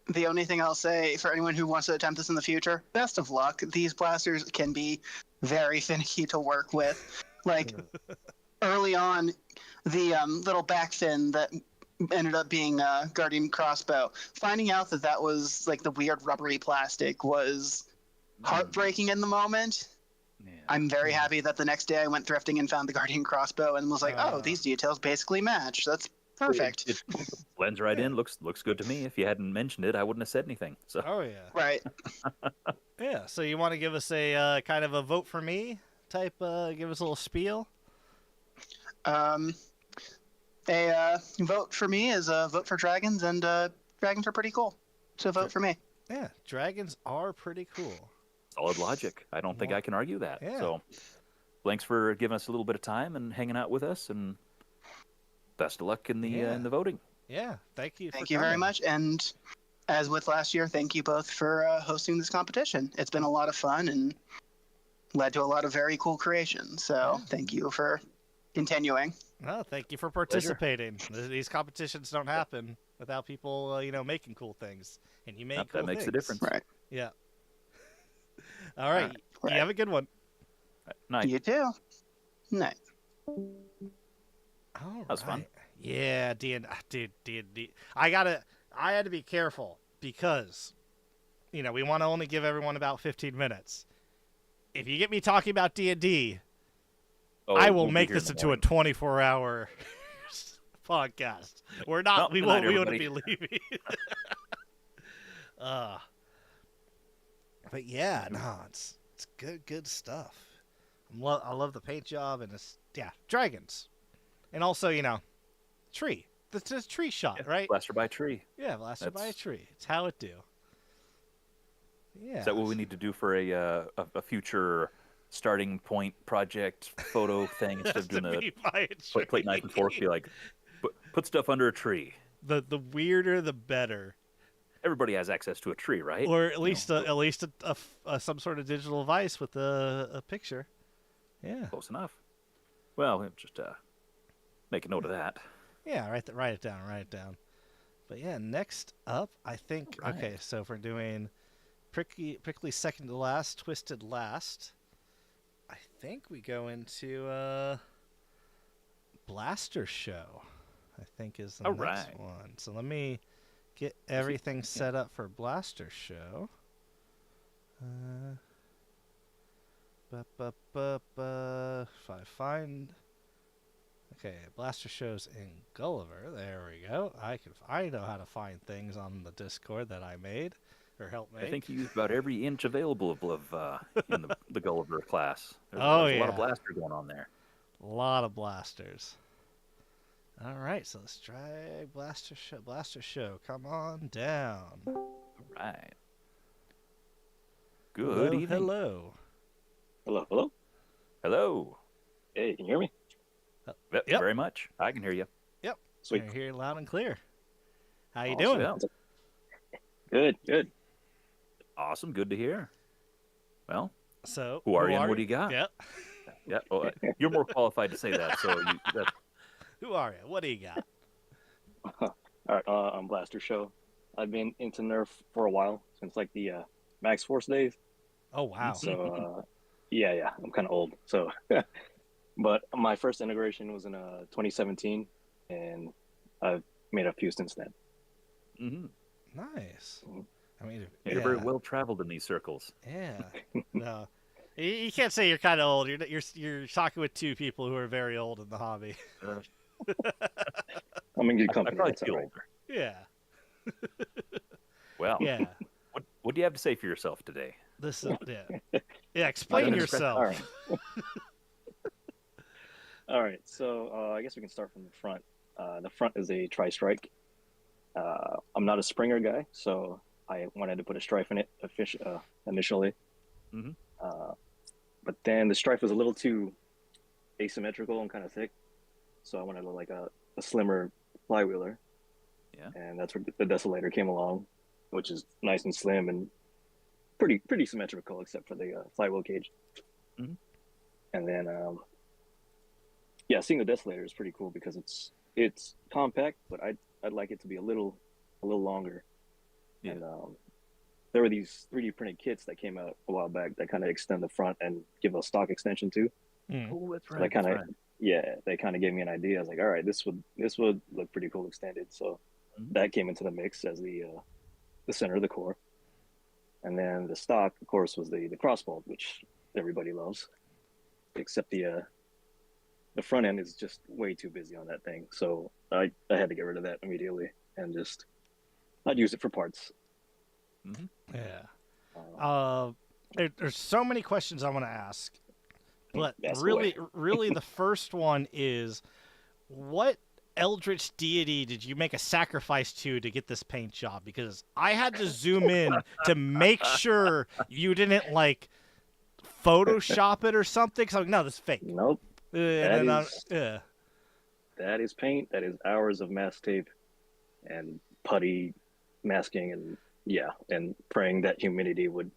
The only thing I'll say for anyone who wants to attempt this in the future, best of luck. These blasters can be very finicky to work with. Like, early on, the little back fin that ended up being a Guardian crossbow, finding out that was like the weird rubbery plastic was heartbreaking in the moment. Yeah. I'm very happy that the next day I went thrifting and found the Guardian crossbow and was like, oh, these details basically match. That's perfect. It blends right in. Looks good to me. If you hadn't mentioned it, I wouldn't have said anything. So. Oh, yeah. Right. Yeah, so you want to give us a kind of a vote for me type, give us a little spiel? A vote for me is a vote for dragons, and dragons are pretty cool. So vote for me. Yeah, dragons are pretty cool. Solid logic. I don't think I can argue that. Yeah. So, thanks for giving us a little bit of time and hanging out with us, and best of luck in the voting. Yeah, thank you. Thank you very much, and as with last year, thank you both for hosting this competition. It's been a lot of fun and led to a lot of very cool creations. So thank you for continuing. Well, thank you for participating. These competitions don't happen without people, making cool things, and you make cool that makes things. a difference. Right. Yeah. All right. Right. You have a good one. Night. You too. Night. All That was fun. Yeah, D&D. I had to be careful because, we want to only give everyone about 15 minutes. If you get me talking about D&D, I will make this into a 24-hour podcast. We're not. We wouldn't be leaving. But yeah, no, it's good stuff. I love the paint job, and it's dragons, and also tree. That's a tree shot, right? Blaster by tree. Yeah, blaster by a tree. It's how it do. Yeah. Is that what we need to do for a future starting point project photo thing instead of doing a plate knife and fork? Be like, put stuff under a tree. The weirder the better. Everybody has access to a tree, right? Or at least some sort of digital device with a picture. Yeah. Close enough. Well, just make a note of that. Yeah, write it down. But yeah, next up, I think. Right. Okay, so if we're doing prickly second to last, twisted last, I think we go into Blaster Show. I think is the next one. So let me get everything set up for Blaster Show. If I find. Okay, Blaster Show's in Gulliver. There we go. I know how to find things on the Discord that I made or helped make. I think you used about every inch available in the Gulliver class. There's a lot of blaster going on there. A lot of blasters. All right, so let's drag Blaster Show. Blaster Show, come on down. All right. Good evening. Hello. Hello. Hey, can you hear me? Yep. Very much. I can hear you. Yep. Sweet. You're here loud and clear. How you Awesome. doing? Good. Awesome. Good to hear. Well, So Who are you and what do you got? Yeah. Yeah, well, you're more qualified to say that. So that's Who are you? What do you got? All right, I'm Blaster Show. I've been into Nerf for a while, since like the Max Force days. Oh wow. So yeah, I'm kind of old. So, but my first integration was in 2017, and I've made a few since then. mm-hmm. Nice. I mean, You're very well traveled in these circles. Yeah. No, you can't say you're kind of old. You're talking with two people who are very old in the hobby. I'm in good I company. probably That's feel all right. older. Yeah. Well, Yeah. what do you have to say for yourself today? Listen. Yeah. Yeah. Explain yourself. All right. All right. So I guess we can start from the front. The front is a tri-strike. I'm not a Springer guy, so I wanted to put a strife in it initially. Mhm. But then the strife was a little too asymmetrical and kind of thick, so I wanted like a slimmer flywheeler. Yeah. And that's where the Desolator came along, which is nice and slim and pretty symmetrical, except for the flywheel cage. Mhm. And then yeah, seeing the Desolator is pretty cool because it's compact, but I'd like it to be a little longer. Yeah. And there were these 3D printed kits that came out a while back that kind of extend the front and give a stock extension too. Oh, that's So right. that kind of that's right. yeah, they kind of gave me an idea. I was like, all right, this would look pretty cool extended. So Mhm. that came into the mix as the center of the core. And then the stock, of course, was the crossbolt, which everybody loves, except the front end is just way too busy on that thing. So I had to get rid of that immediately and just not use it for parts. Yeah. Uh, There's so many questions I want to ask, but Ask really, the first one is, what eldritch deity did you make a sacrifice to get this paint job? Because I had to zoom in to make sure you didn't like Photoshop it or something. Cause I'm like, no, this is fake. Nope. And That then That is paint. That is hours of mask tape and putty masking and praying that humidity would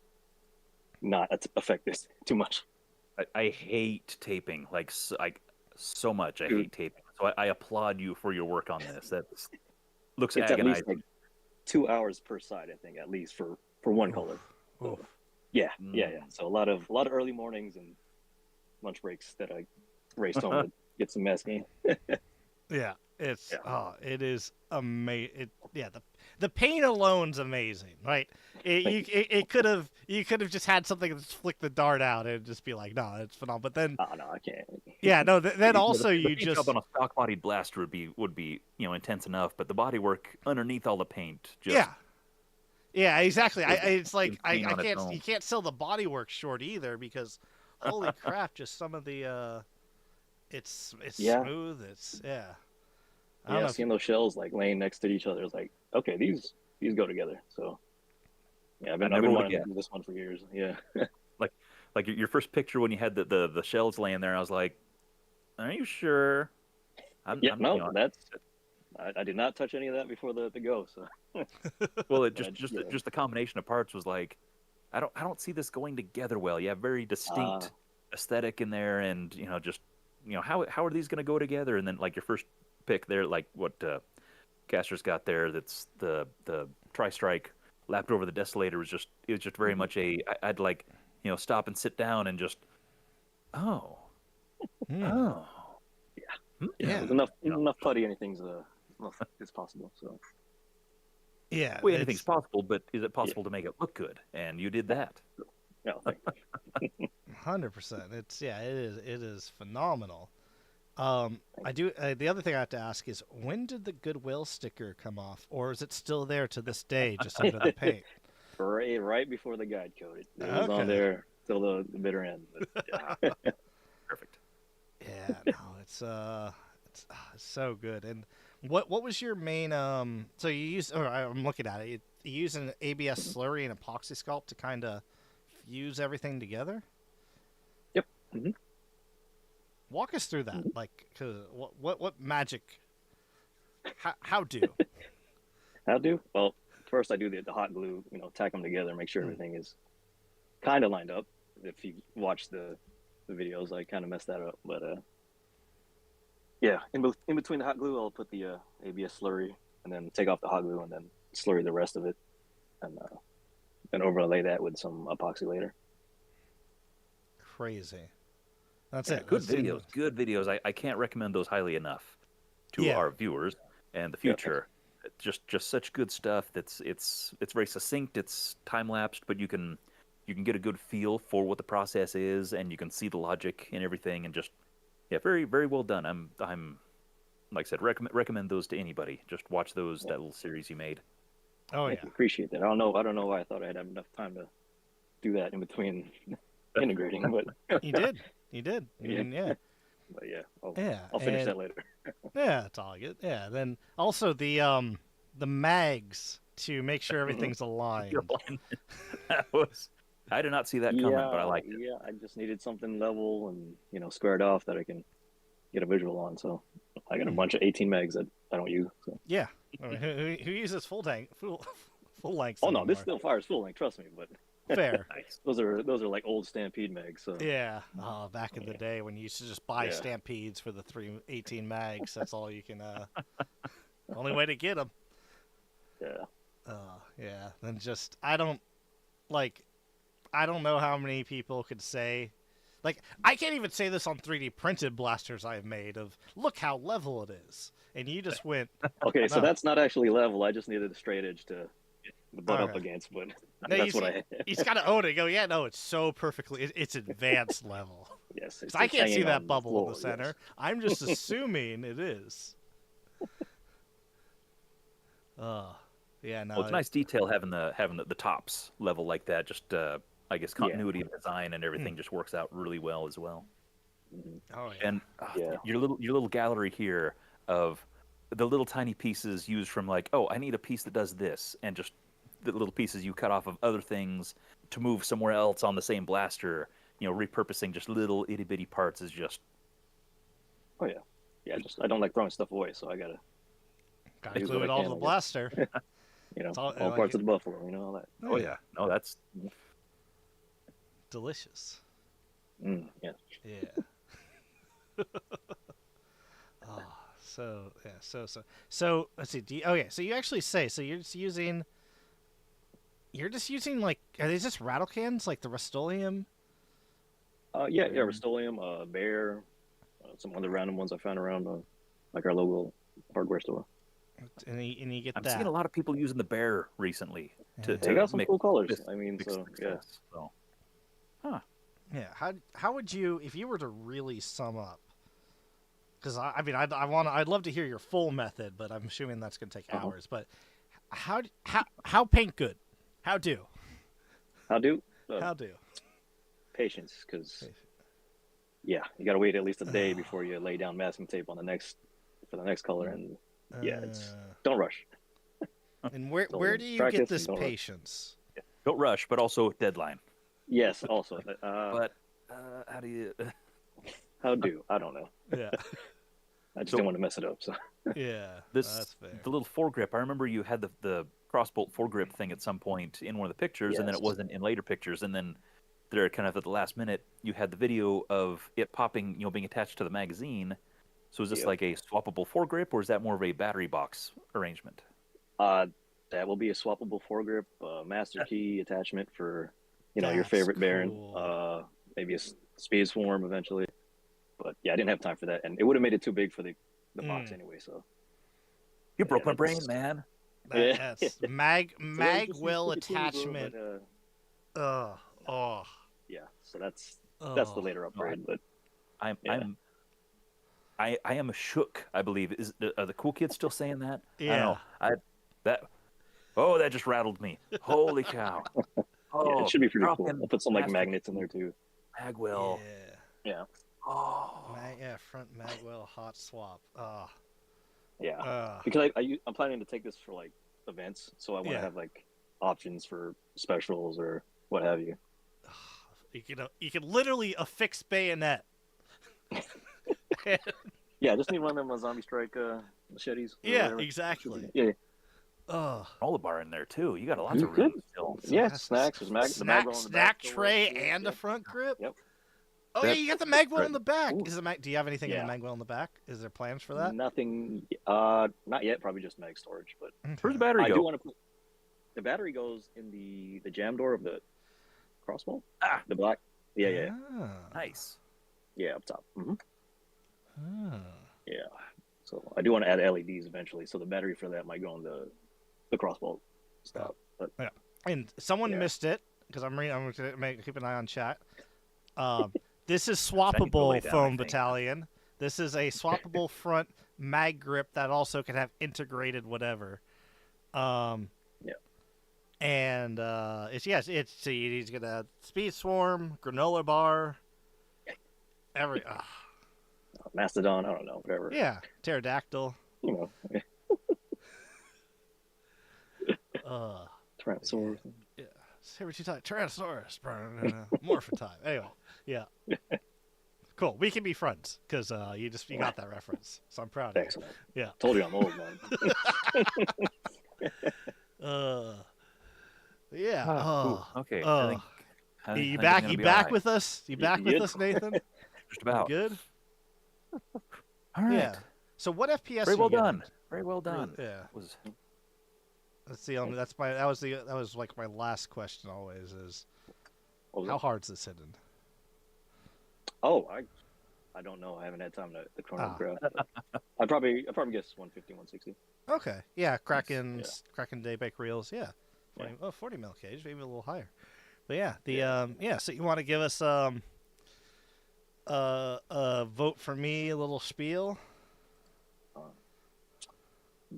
not affect this too much. I hate taping so much. I Dude. hate taping. So I applaud you for your work on this. That looks It's at least agonizing. like 2 hours per side, I think, at least for one color. So, yeah. So a lot of early mornings and lunch breaks that I raced home to get some masking. yeah, it is amazing. The paint alone's amazing, right? You could have just had something that flick the dart out and just be like, no, it's phenomenal. But then, Oh no, I can't. yeah, no, then also the you paint just job on a stock bodied blaster would be intense enough, but the body work underneath all the paint just yeah, exactly. It's like insane on its own. you can't sell the bodywork short either because holy crap, just some of the it's Yeah. smooth. I don't Yeah, know. seeing those shells like laying next to each other is like, okay, these go together. So yeah, I've been never wanting would've to do this one for years. Yeah. like your first picture when you had the shells laying there. I was like, are you sure? I did not touch any of that before the go. So well, it just the combination of parts was like, I don't see this going together well. You have very distinct aesthetic in there, and how are these going to go together? And then like your first pick there, like what Caster's got there, that's the tri-strike lapped over the Desolator was just very much I'd like stop and sit down and just oh Hmm. yeah, there's enough putty. Anything's it's possible. So Yeah, well, anything's possible, but is it possible to make it look good? And you did that. no, 100%. It is phenomenal. I do. The other thing I have to ask is, when did the Goodwill sticker come off, or is it still there to this day, just under the paint? right before the guide code, it was Okay. on there till the bitter end. But, yeah. Perfect. Yeah, no, it's so good. And what was your main So you use, or I'm looking at it. You use an ABS slurry and epoxy sculpt to kind of fuse everything together. Yep. Mm-hmm. Walk us through that. Like, 'cause what magic? How do? How do? Well, first I do the hot glue. Tack them together, make sure everything is kind of lined up. if you watch the videos, I kind of messed that up. But yeah, in between the hot glue, I'll put the ABS slurry, and then take off the hot glue, and then slurry the rest of it, and then overlay that with some epoxy later. Crazy. That's Yeah, it. good That's videos. Good videos. I can't recommend those highly enough to Yeah. our viewers and the Yeah. future. Just such good stuff. It's very succinct. It's time lapsed, but you can get a good feel for what the process is, and you can see the logic and everything, and just very very well done. I'm like I said, recommend those to anybody. Just watch those that little series you made. Oh Thank yeah. you. Appreciate that. I don't know why I thought I'd have enough time to do that in between integrating, but You did. You did. I Yeah. mean, yeah. but yeah, Yeah. I'll finish and- that later. Yeah, it's all good. Yeah. Then also the mags to make sure everything's aligned. That was I did not see that coming, but I like it. Yeah, I just needed something level and squared off that I can get a visual on. So I got a bunch of 18 megs that I don't use. So. Yeah. I mean, who uses full length? Oh no, this still fires full length. Trust me, but fair. Nice. those are like old Stampede megs. So Yeah. Oh, back in the day when you used to just buy Yeah. Stampedes for the 318 mags. That's all you can. Only way to get them. yeah, Yeah. Then just I don't know how many people could say. Like, I can't even say this on 3D printed blasters I've made of, look how level it is. And you just went, okay, so No. that's not actually level. I just needed a straight edge to butt up Alright. against, but no, that's what I. you just got to own it. Go, yeah, no, it's so perfectly, it's advanced level. Yes, Because I can't see hanging that on bubble in floor, the center. yes. I'm just assuming it is. Yeah, no. Well, it's nice detail having the tops level like that. Just I guess continuity of design and everything just works out really well as well. Oh, yeah. And Yeah. your little gallery here of the little tiny pieces used from like, oh, I need a piece that does this, and just the little pieces you cut off of other things to move somewhere else on the same blaster. Repurposing just little itty bitty parts is just Oh yeah. I don't like throwing stuff away, so I gotta Got to use glue what it I all can, to the I guess. blaster. all like parts it. of the buffalo, all that. oh yeah, no, that's Delicious. Yeah. Yeah. So let's see. So you actually say so you're just using like, are they just rattle cans like the Rust-Oleum? Yeah, Rust-Oleum, Bear, some other random ones I found around like our local hardware store. And you get I'm that. seeing a lot of people using the bear recently to They got some make cool colors. this I mean, big so yeah. success. So, Yeah. How would you, if you were to really sum up? Because I'd love to hear your full method, but I'm assuming that's gonna take hours. But how paint good? How do? How do? How do? Patience, because yeah, you got to wait at least a day before you lay down masking tape on the next color, and it's don't rush. And where Don't do you practice get and this don't rush. patience? don't rush, but also deadline. Yes, also. But how do you? How do? I don't know. Yeah. I just didn't want to mess it up. So Yeah. This That's fair. the little foregrip. I remember you had the crossbolt foregrip thing at some point in one of the pictures, and then it Yes. wasn't in later pictures, and then there kind of at the last minute you had the video of it popping, being attached to the magazine. So is this Yep. like a swappable foregrip, or is that more of a battery box arrangement? that will be a swappable foregrip, master key attachment for your That's favorite Baron. cool. Maybe a speed swarm eventually. But yeah, I didn't have time for that, and it would have made it too big for the box anyway. So You broke my brain, that's- man. Yeah. That's So mag just use will the tool, attachment. but, Oh. yeah, so that's the later upgrade. But I'm Yeah. I am shook. I believe are the cool kids still saying that? I Yeah. don't know. That just rattled me. Holy cow! yeah, Oh, it should be pretty drop cool. in I'll put some like master magnets in there too. Magwell. Yeah. Yeah, Oh, Front magwell hot swap. yeah. Because I'm planning to take this for like events, so I want to Yeah. have like options for specials or what have you. You can literally affix bayonet. Yeah, just need one of them zombie strike machetes. or Yeah, whatever. exactly. Yeah, granola bar in there too. You got lots You of room could. still. Yeah, That's snacks. There's the mag roll on the back. snack tray and a front grip. Yep. Oh yeah, That- you got the magwell right. in the back. Ooh. Is the mag? Do you have anything in Yeah. the magwell in the back? Is there plans for that? Nothing. Not yet. Probably just mag storage. But Where's the battery I go? do want to put the battery goes in the jam door of the crossbow. Ah. The black. Yeah. Ah. Nice. Yeah, up top. Ah. Yeah. So I do want to add LEDs eventually. So the battery for that might go on the crossbow stuff. But And someone Yeah. missed it because I'm going to keep an eye on chat. This is I need to lay swappable down, I foam think. battalion. This is a swappable front mag grip that also can have integrated whatever. Yeah. And he's gonna speed swarm, granola bar, Mastodon. I don't know. Whatever. yeah, pterodactyl. You know. Tyrannosaurus. Saber-tooth Tyrannosaurus, morphin time. Anyway, yeah. Cool. We can be friends because you got that reference, so I'm proud of you. Excellent. Yeah. Told you I'm old, man. Yeah. Ooh, okay. Oh. I think, I You think I'm back? gonna You be back all right. with us? You back with Good. us, Nathan? Just about. Good. All right. Yeah. So what FPS? Very are well you getting? done. Very well done. Yeah. Was That's the only. That was like my last question. Always is What was how it? hard's this hidden? Oh, I don't know. I haven't had time to the chronograph. I'd probably guess 150, 160. Okay. Yeah. Kraken daybreak reels. Yeah. 40 mil cage, maybe a little higher. But yeah, So you want to give us a vote for me, a little spiel?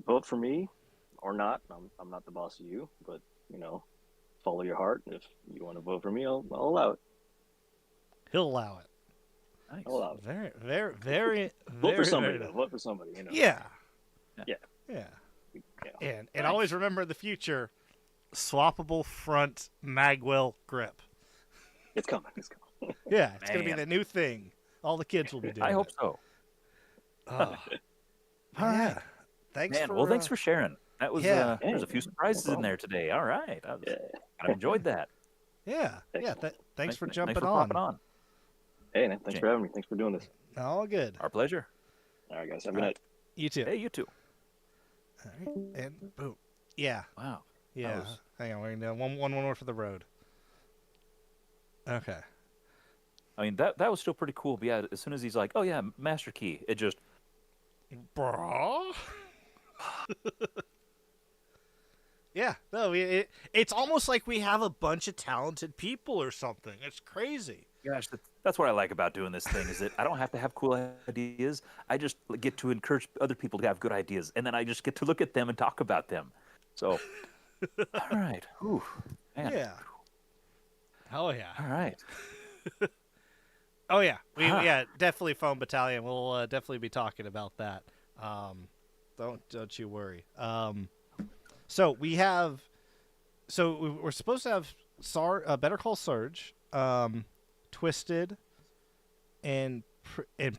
Vote for me or not. I'm not the boss of you, but follow your heart. If you want to vote for me, I'll allow it. He'll allow it. nice. I'll allow it. Very, very, very, Vote very, for somebody. very- Though. Vote for somebody. Yeah. Yeah. Yeah. Yeah. And always remember in the future, swappable front magwell grip. It's coming. It's coming. Yeah, it's gonna be Man. the new thing. All the kids will be doing. I hope it. so. Oh. All right. Yeah. Thanks Man, for. well, thanks for sharing. That was yeah. there's a few surprises in there today. All right, I enjoyed that. Yeah. Yeah. Excellent. Thanks for Thanks jumping for on. popping on. Hey, man, thanks for having me. Thanks for doing this. All good. Our pleasure. All right, guys. Have a good night. You too. Hey, you too. All right. And boom. Yeah. Wow. Yeah. was- Hang on. We're gonna do one more for the road. Okay. I mean, that was still pretty cool. But yeah, as soon as he's like, "Oh yeah, master key," it just Bro. Yeah. No. It's almost like we have a bunch of talented people or something. It's crazy. gosh, that's what I like about doing this thing is that I don't have to have cool ideas. I just get to encourage other people to have good ideas, and then I just get to look at them and talk about them. So, all right. Whew, man. Yeah. Oh yeah. All right. Oh yeah. Huh. Yeah, definitely Foam Battalion. We'll definitely be talking about that. Don't you worry. So we're supposed to have Better Call Surge, Twisted, and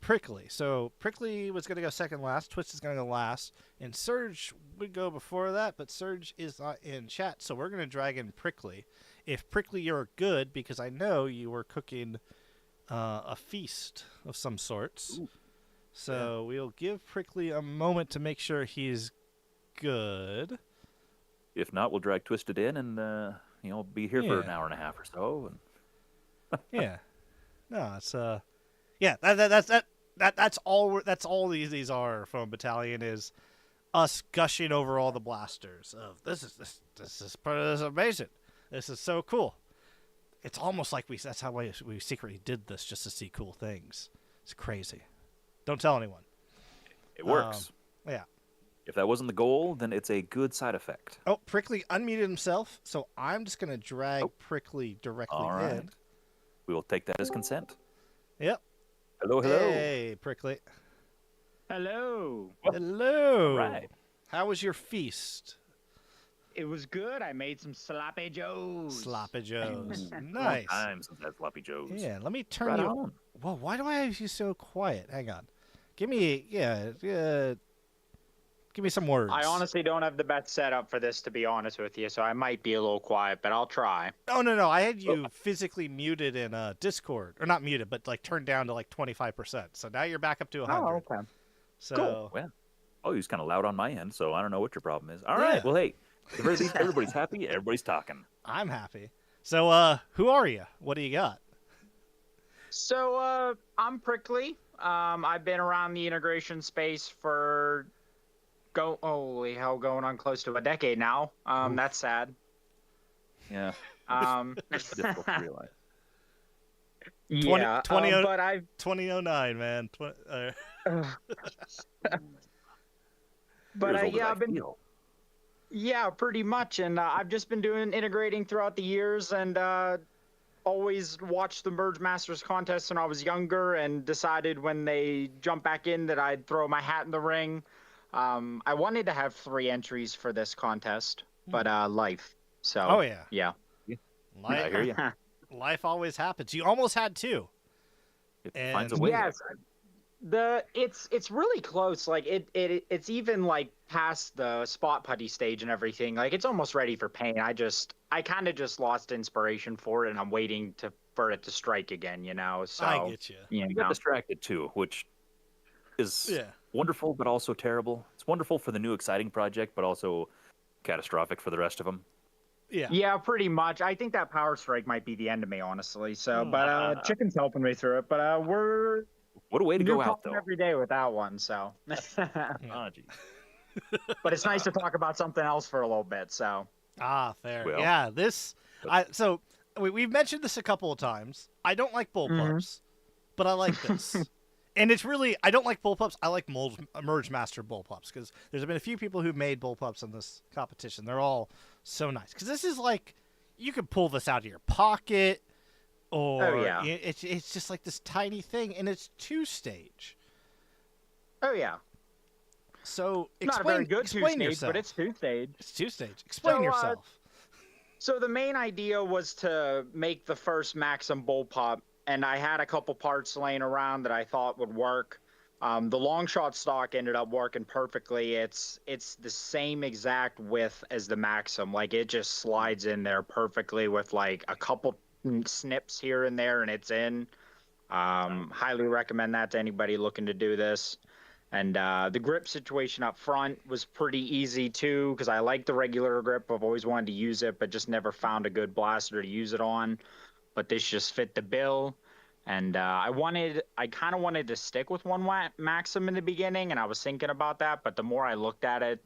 Prickly. So Prickly was going to go second last. Twisted's going to go last, and Surge would go before that. But Surge is not in chat, so we're going to drag in Prickly. If Prickly, you're good, because I know you were cooking a feast of some sorts. Ooh. So we'll give Prickly a moment to make sure he's good. If not, we'll drag Twisted in and be here for an Yeah. hour and a half or so. And Yeah. No, it's yeah. That's all. That's all these are. Foam Battalion is us gushing over all the blasters. Of this is amazing. This is so cool. It's almost like that's how we secretly did this just to see cool things. It's crazy. Don't tell anyone. it works. Yeah. If that wasn't the goal, then it's a good side effect. Oh, Prickly unmuted himself, so I'm just gonna drag Prickly directly All right. in. We will take that as consent. Yep. Hello, hello. Hey, Prickly. Hello. Hello. All right. How was your feast? It was good. I made some sloppy joes. Sloppy Joes. Long Nice. time since I've floppy joes. Yeah, let me turn Right you. on. Well, why do I have you so quiet? Hang on. Give me Give me some words. I honestly don't have the best setup for this, to be honest with you, so I might be a little quiet, but I'll try. Oh no, I had you physically muted in Discord, or not muted, but like turned down to like 25%. So now you're back up to 100. Oh, okay. So Cool. Well, oh, he was kind of loud on my end, so I don't know what your problem is. All right, Yeah. well, hey, at the very least, everybody's happy. Everybody's talking. I'm happy. So who are you? What do you got? So, I'm Prickly. I've been around the integration space for holy hell, going on close to a decade now. That's sad. Yeah, It's difficult to realize. yeah, 20 but I've 2009, man. but You're as old as yeah, I I've been feel. yeah, pretty much, and I've just been doing integrating throughout the years, and always watched the Merge Masters contest when I was younger, and decided when they jumped back in that I'd throw my hat in the ring. I wanted to have 3 entries for this contest, but life. So Oh yeah. yeah. I hear you. Life always happens. You almost had 2. It And- finds a way. Yes, it's really close. Like it's even like past the spot putty stage and everything. Like it's almost ready for paint. I kind of just lost inspiration for it, and I'm waiting for it to strike again. You know. So I get you. you You got know. distracted too, which is Yeah. wonderful, but also terrible. It's wonderful for the new exciting project, but also catastrophic for the rest of them. Yeah. Yeah, pretty much. I think that power strike might be the end of me, honestly. So, Hmm. but Chicken's helping me through it. But we're What a way to go out, talking though. every day with that one. So, Ah, geez. but it's nice to talk about something else for a little bit. So, Fair. Well, yeah, so we've mentioned this a couple of times. I don't like bullpups, but I like this. And it's really, I don't like bullpups. I like Merge Master bullpups, because there's been a few people who made bullpups in this competition. They're all so nice. Because this is like, you could pull this out of your pocket, or yeah. it's just like this tiny thing, and it's 2-stage. oh yeah, So not a very explain, good explain two-stage, yourself. but it's two-stage. It's 2-stage. Explain So, yourself. So the main idea was to make the first Maxim bullpup, and I had a couple parts laying around that I thought would work. The long shot stock ended up working perfectly. It's the same exact width as the Maxim. Like it just slides in there perfectly with like a couple snips here and there, and it's in. Highly recommend that to anybody looking to do this. And the grip situation up front was pretty easy too, because I like the regular grip. I've always wanted to use it, but just never found a good blaster to use it on. But this just fit the bill. And I kind of wanted to stick with one Maxim in the beginning, and I was thinking about that. But the more I looked at it,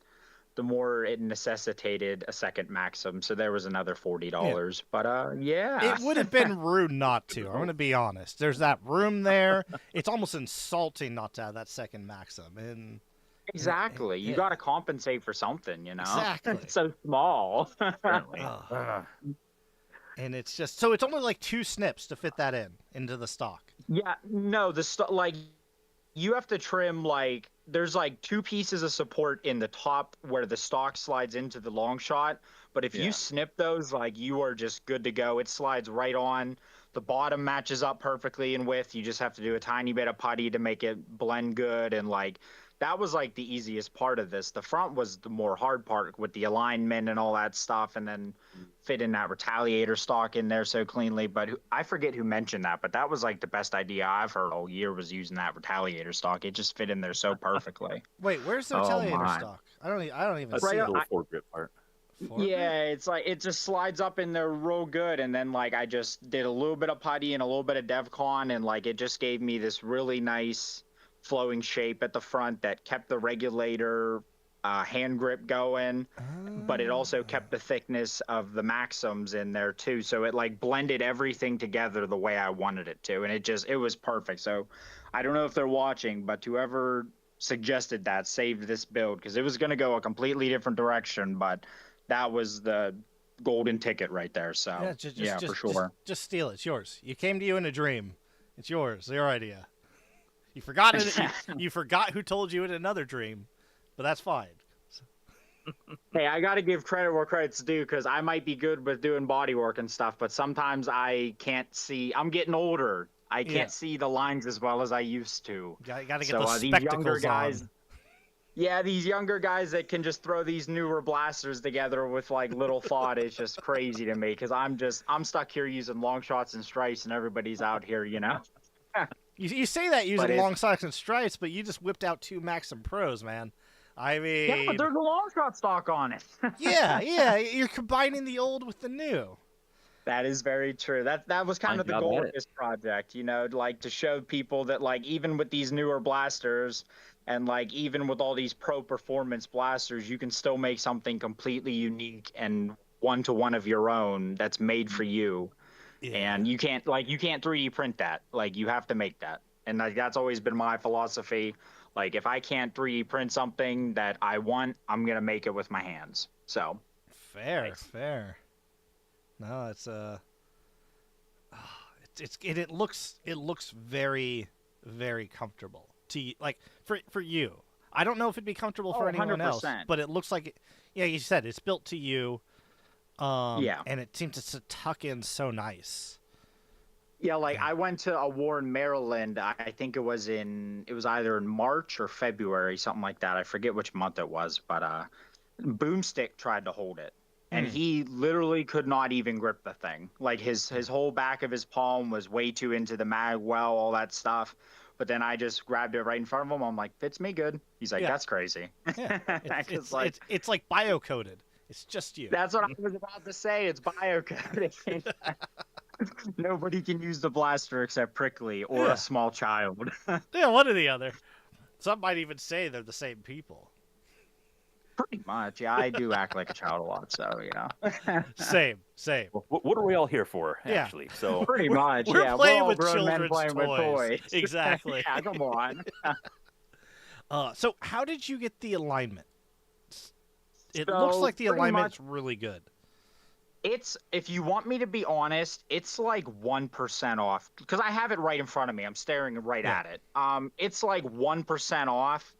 the more it necessitated a second Maxim. So there was another $40. But yeah. It would have been rude not to. I'm going to be honest. There's that room there. It's almost insulting not to have that second Maxim. And Exactly. You Yeah. got to compensate for something, you know? Exactly. It's so small. Apparently. Ugh. And it's just, so it's only like 2 snips to fit that into the stock. Yeah, no, like you have to trim like there's like 2 pieces of support in the top where the stock slides into the long shot, but if Yeah. you snip those, like you are just good to go. It slides right on. The bottom matches up perfectly in width. You just have to do a tiny bit of putty to make it blend good, and like that was like the easiest part of this. The front was the more hard part with the alignment and all that stuff, and then fitting that retaliator stock in there so cleanly. But I forget who mentioned that, but that was like the best idea I've heard all year, was using that retaliator stock. It just fit in there so perfectly. Wait, where's the Oh, retaliator my. stock? I don't even That's see the it. little foregrip part. Yeah, it's like it just slides up in there real good, and then like I just did a little bit of putty and a little bit of DevCon, and like it just gave me this really nice flowing shape at the front that kept the regulator hand grip going, but it also kept the thickness of the Maxims in there too. So it like blended everything together the way I wanted it to, and it was perfect. So I don't know if they're watching, but whoever suggested that saved this build, because it was going to go a completely different direction, but that was the golden ticket right there. So Yeah, for sure. Just steal it. It's yours. You came to you in a dream. It's yours. Your idea. You forgot it. You forgot who told you in another dream, but that's fine. Hey, I got to give credit where credit's due, because I might be good with doing body work and stuff, but sometimes I can't see. I'm getting older. I can't see the lines as well as I used to. Got to get So the these spectacles younger guys, on. Yeah, these younger guys that can just throw these newer blasters together with like little thought is just crazy to me because I'm stuck here using long shots and strikes and everybody's out here, you know. You say that But using it, long socks and stripes, but you just whipped out 2 Maxim Pros, man. I yeah, but mean, there's a long shot stock on it. yeah, you're combining the old with the new. That is very true. That was kind Fine of the job goal at of it. this project, you know, like to show people that like even with these newer blasters and like even with all these pro performance blasters, you can still make something completely unique and one to one of your own that's made for you. Yeah. And you can't 3D print that. Like you have to make that. And like that's always been my philosophy. Like if I can't 3D print something that I want, I'm gonna make it with my hands. So Fair, Nice. fair. No, it's it looks very very comfortable to like for you. I don't know if it'd be comfortable for Oh, anyone else, 100%. but it looks like yeah, you said it's built to you. Yeah. And it seems to tuck in so nice. Yeah, like Yeah. I went to a war in Maryland. I think it was either in March or February, something like that. I forget which month it was, but Boomstick tried to hold it. And Hmm. he literally could not even grip the thing. Like his whole back of his palm was way too into the mag well, all that stuff. But then I just grabbed it right in front of him. I'm like, fits me good. He's like, Yeah. that's crazy. Yeah, It's like it's like biocoded. It's just you. that's what I was about to say. It's biocoding. Nobody can use the blaster except Prickly or Yeah. a small child. Yeah, one or the other. Some might even say they're the same people. Pretty much. Yeah, I do act like a child a lot, so you know. Same. What are we all here for, Yeah. actually? So Pretty much. We're Yeah, playing we're all with grown men children's playing with toys. toys. Exactly. Yeah, come on. So how did you get the alignment? It So, looks like the pretty alignment's really good. It's if you want me to be honest, it's like 1% off because I have it right in front of me. I'm staring right Yeah. at it. It's like 1% off,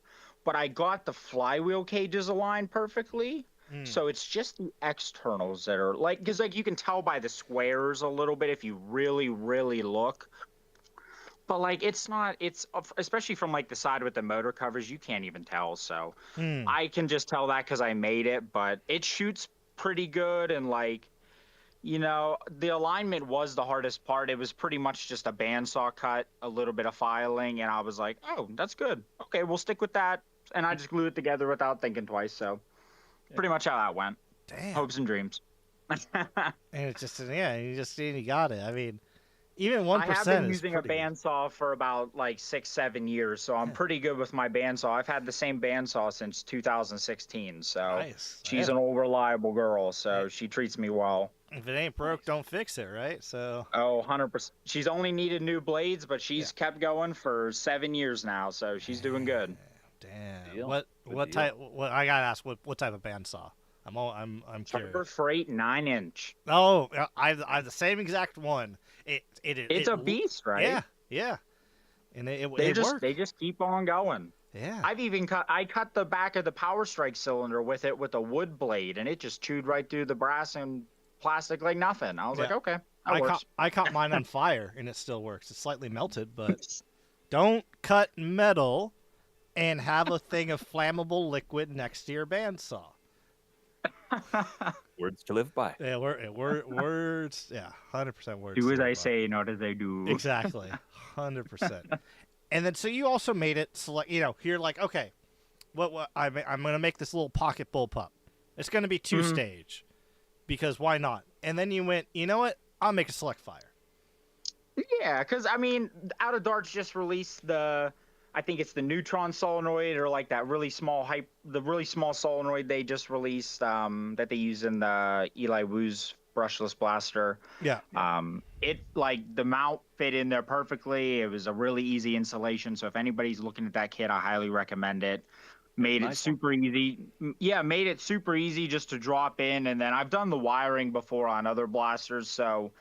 but I got the flywheel cages aligned perfectly. Hmm. So it's just the externals that are like, because like you can tell by the squares a little bit if you really, really look. But like it's not, it's especially from like the side with the motor covers, you can't even tell. So Hmm. I can just tell that because I made it, but it shoots pretty good and like, you know, the alignment was the hardest part. It was pretty much just a bandsaw cut, a little bit of filing, and I was like, oh, that's good. Okay, we'll stick with that. And I just glued it together without thinking twice. So pretty much how that went. Damn. Hopes and dreams. And it's just yeah, you got it. I mean, even I have 1% been is using a pretty good. bandsaw for about like 6-7 years, so I'm pretty good with my bandsaw. I've had the same bandsaw since 2016, so Nice. she's Yeah. an old reliable girl, so she treats me well. If it ain't broke, don't fix it, right? So Oh, 100%. She's only needed new blades, but she's kept going for 7 years now, so she's doing good. damn. Deal. What Good deal. type? What I gotta ask? What type of bandsaw? I'm Harbor curious. Freight 9-inch. Oh, I have the same exact one. It's a beast, right? Yeah, yeah. And it worked. They just keep on going. Yeah. I cut the back of the Power Strike cylinder with it with a wood blade, and it just chewed right through the brass and plastic like nothing. I was like, Yeah. okay, that works. I caught mine on fire and it still works. It's slightly melted, but don't cut metal and have a thing of flammable liquid next to your bandsaw. words to live by. Yeah, words. Yeah, 100% words. Do to as live I by. say, not as I do. Exactly, 100%. And then so you also made it select. You know, you're like, okay, what I'm gonna make this little pocket bullpup. It's gonna be 2-stage, because why not? And then you went, you know what? I'll make a select fire. Yeah, because I mean, Out of Darts just released I think it's the neutron solenoid or like that really small the really small solenoid they just released that they use in the Eli Wu's brushless blaster. Yeah. It like the mount fit in there perfectly. It was a really easy installation. So if anybody's looking at that kit, I highly recommend it. Made it Nice. super easy. Yeah, made it super easy just to drop in. And then I've done the wiring before on other blasters, so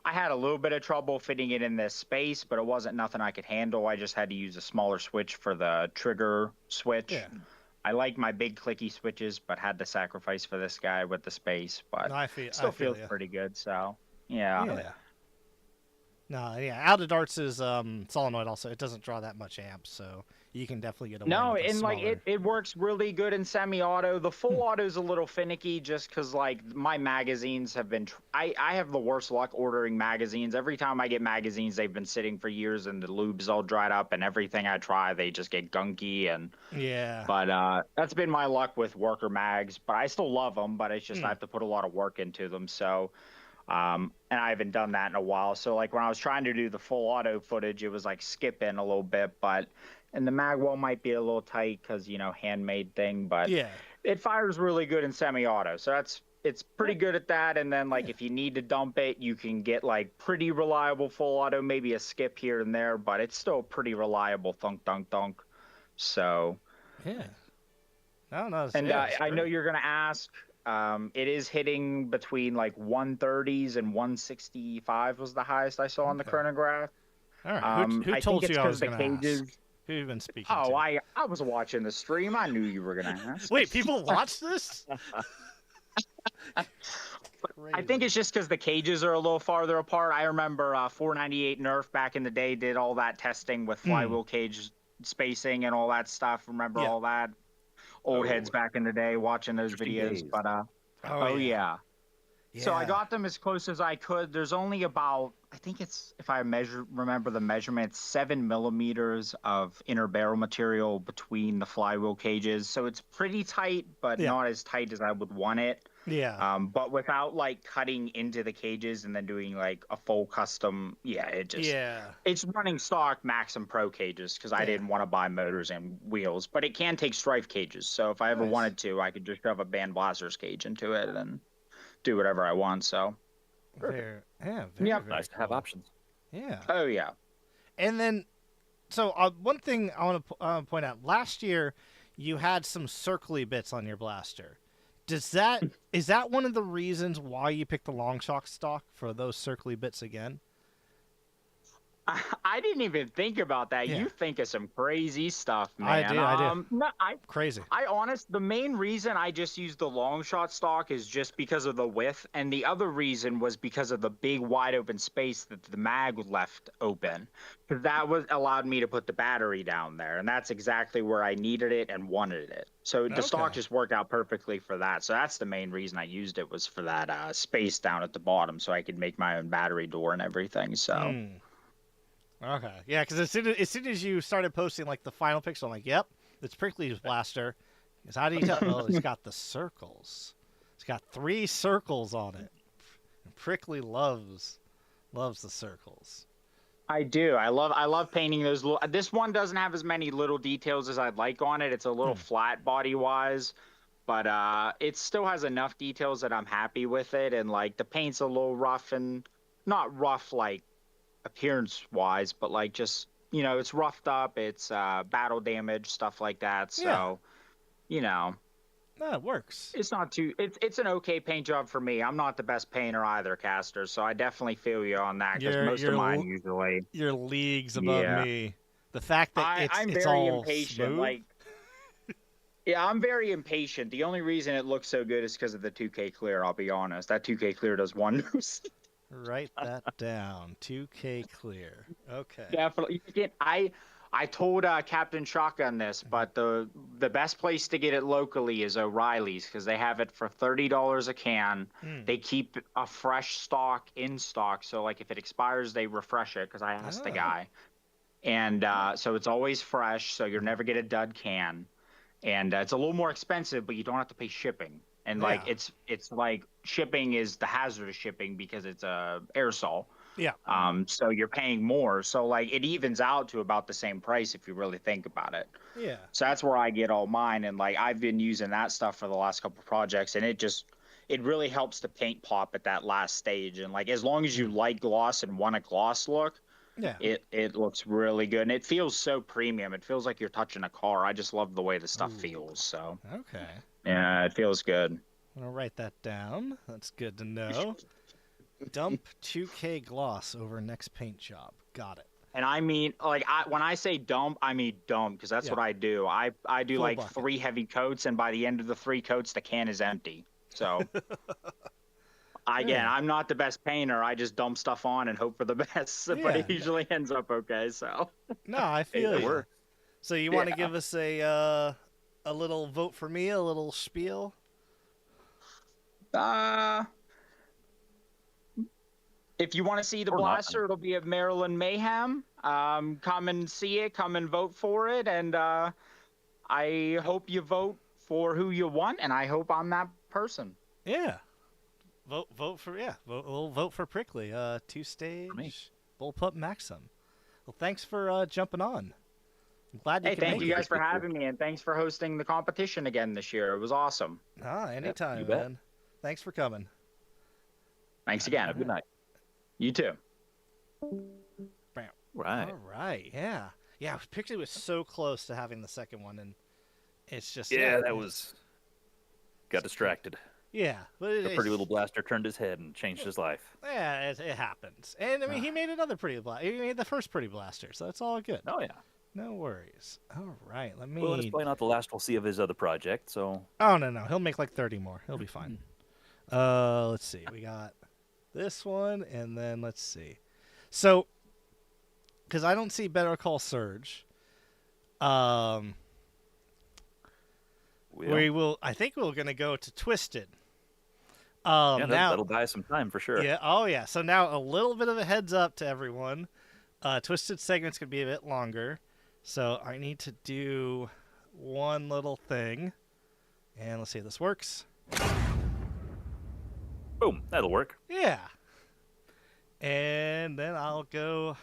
I had a little bit of trouble fitting it in this space, but it wasn't nothing I could handle. I just had to use a smaller switch for the trigger switch. Yeah. I like my big clicky switches, but had to sacrifice for this guy with the space. But No, I feel still I feel feels ya. pretty good. So yeah. Yeah. No, yeah, out of darts is solenoid. Also, it doesn't draw that much amps, so you can definitely get away No, with a and like smaller. it works really good in semi-auto. The full auto is a little finicky just because like my magazines have been. I have the worst luck ordering magazines. Every time I get magazines, they've been sitting for years and the lube's all dried up, and everything I try, they just get gunky. And Yeah. but that's been my luck with worker mags. But I still love them, but it's just I have to put a lot of work into them. So. And I haven't done that in a while. So like when I was trying to do the full auto footage, it was like skipping a little bit, and the mag wall might be a little tight because handmade thing, but Yeah. it fires really good in semi-auto. So it's pretty good at that. And then like if you need to dump it, you can get like pretty reliable full auto, maybe a skip here and there, but it's still pretty reliable thunk dunk dunk. So Yeah. No. and it's I know great. you're gonna ask. It is hitting between like 130s and 165 was the highest I saw on the Okay. chronograph. All right. Who I told think it's you I was 'cause the going to cages. ask? Who you been speaking Oh, to? I was watching the stream. I knew you were gonna ask. Wait, people watch this? I think it's just because the cages are a little farther apart. I remember 498 Nerf back in the day did all that testing with flywheel cage spacing and all that stuff. Remember Yeah. all that? Old heads back in the day watching those Interesting videos. days. But Oh, yeah. So I Yeah. got them as close as I could. There's only about, I think it's, if I remember the measurement, 7 millimeters of inner barrel material between the flywheel cages. So it's pretty tight, but Yeah. not as tight as I would want it. Yeah. But without like cutting into the cages and then doing like a full custom, Yeah. it's running stock Maxim Pro cages because I Yeah. didn't want to buy motors and wheels, but it can take strife cages. So if I ever Nice. wanted to, I could just shove a Band Blasters cage into it and do whatever I want. So Very, Yeah. very Nice to have cool. options. Yeah. oh yeah. And then, so one thing I want to point out: last year, you had some circly bits on your blaster. Is that one of the reasons why you picked the long shot stock for those circly bits again? I didn't even think about that. Yeah. You think of some crazy stuff, man. I do. No, Crazy. the main reason I just used the long shot stock is just because of the width, and the other reason was because of the big wide open space that the mag left open. Because that allowed me to put the battery down there, and that's exactly where I needed it and wanted it. So the stock Okay. just worked out perfectly for that. So that's the main reason I used it, was for that space down at the bottom, so I could make my own battery door and everything. So. Okay. Yeah, because as soon as you started posting like the final picture, I'm like, yep, it's Prickly's blaster. Because how do you tell? Well, it's got the circles. It's got 3 circles on it. And Prickly loves the circles. I do. I love painting those little. This one doesn't have as many little details as I'd like on it. It's a little flat body wise, but it still has enough details that I'm happy with it. And like the paint's a little rough, and not rough like appearance wise, but like just it's roughed up. It's battle damage, stuff like that. So No, it works. it's not too. It's an okay paint job for me. I'm not the best painter either, Caster. So I definitely feel you on that, because most of mine usually. You're leagues above Yeah. me. The fact that I'm it's very all impatient. smooth. Like, yeah, I'm very impatient. The only reason it looks so good is because of the 2K clear. I'll be honest. That 2K clear does wonders. Write that down. 2K clear. Okay. Definitely. I told Captain Shotgun this, but the best place to get it locally is O'Reilly's, because they have it for $30 a can. They keep a fresh stock in stock, so like if it expires, they refresh it. Because I asked the guy, and so it's always fresh, so you'll never get a dud can. And it's a little more expensive, but you don't have to pay shipping. And like it's like shipping is the hazardous shipping because it's a aerosol. Yeah. So you're paying more. So like it evens out to about the same price if you really think about it. Yeah. So that's where I get all mine. And like I've been using that stuff for the last couple of projects, and it really helps the paint pop at that last stage. And like as long as you like gloss and want a gloss look, Yeah. it looks really good, and it feels so premium. It feels like you're touching a car. I just love the way the stuff feels. So Okay. yeah, it feels good. I'm gonna write that down. That's good to know. Dump 2K gloss over next paint job. Got it. And I mean, like, when I say dump, I mean dump, because that's what I do. I do Full like bucket. 3 heavy coats, and by the end of the 3 coats, the can is empty. So Again, I'm not the best painter. I just dump stuff on and hope for the best, but it Yeah. usually ends up okay. So, No, I feel It you. works. So you want to Yeah. give us a little vote for me, a little spiel? if you want to see the Or not. blaster, it'll be at Maryland Mayhem. Come and see it. Come and vote for it, and I hope you vote for who you want, and I hope I'm that person. Yeah. Vote for We'll vote for Prickly. Two stage Bullpup Maxim. Well, thanks for jumping on. I'm glad you Hey, could thank make you it. guys for having me, and thanks for hosting the competition again this year. It was awesome. Ah, anytime, you bet. man. Thanks for coming. Thanks again. Have a good night. You too. Right. All right. Yeah. Yeah. Pixie was so close to having the second one, and it's just Yeah, that was. Got distracted. Yeah, but The pretty little blaster turned his head and changed his life. Yeah, it happens. And I mean, he made another pretty blaster. He made the first pretty blaster, so it's all good. Oh yeah. No worries. All right, let me. Well, it's probably not the last we'll see of his other project. So. Oh no, he'll make like 30 more. He'll be fine. Let's see. We got this one, and then let's see. So, because I don't see Better Call Surge, we will. I think we're gonna go to Twisted. Yeah, now that'll buy us some time for sure. yeah. Oh yeah. So now a little bit of a heads up to everyone. Twisted segment's gonna be a bit longer, so I need to do one little thing, and let's see if this works. Boom, that'll work. Yeah. And then I'll go.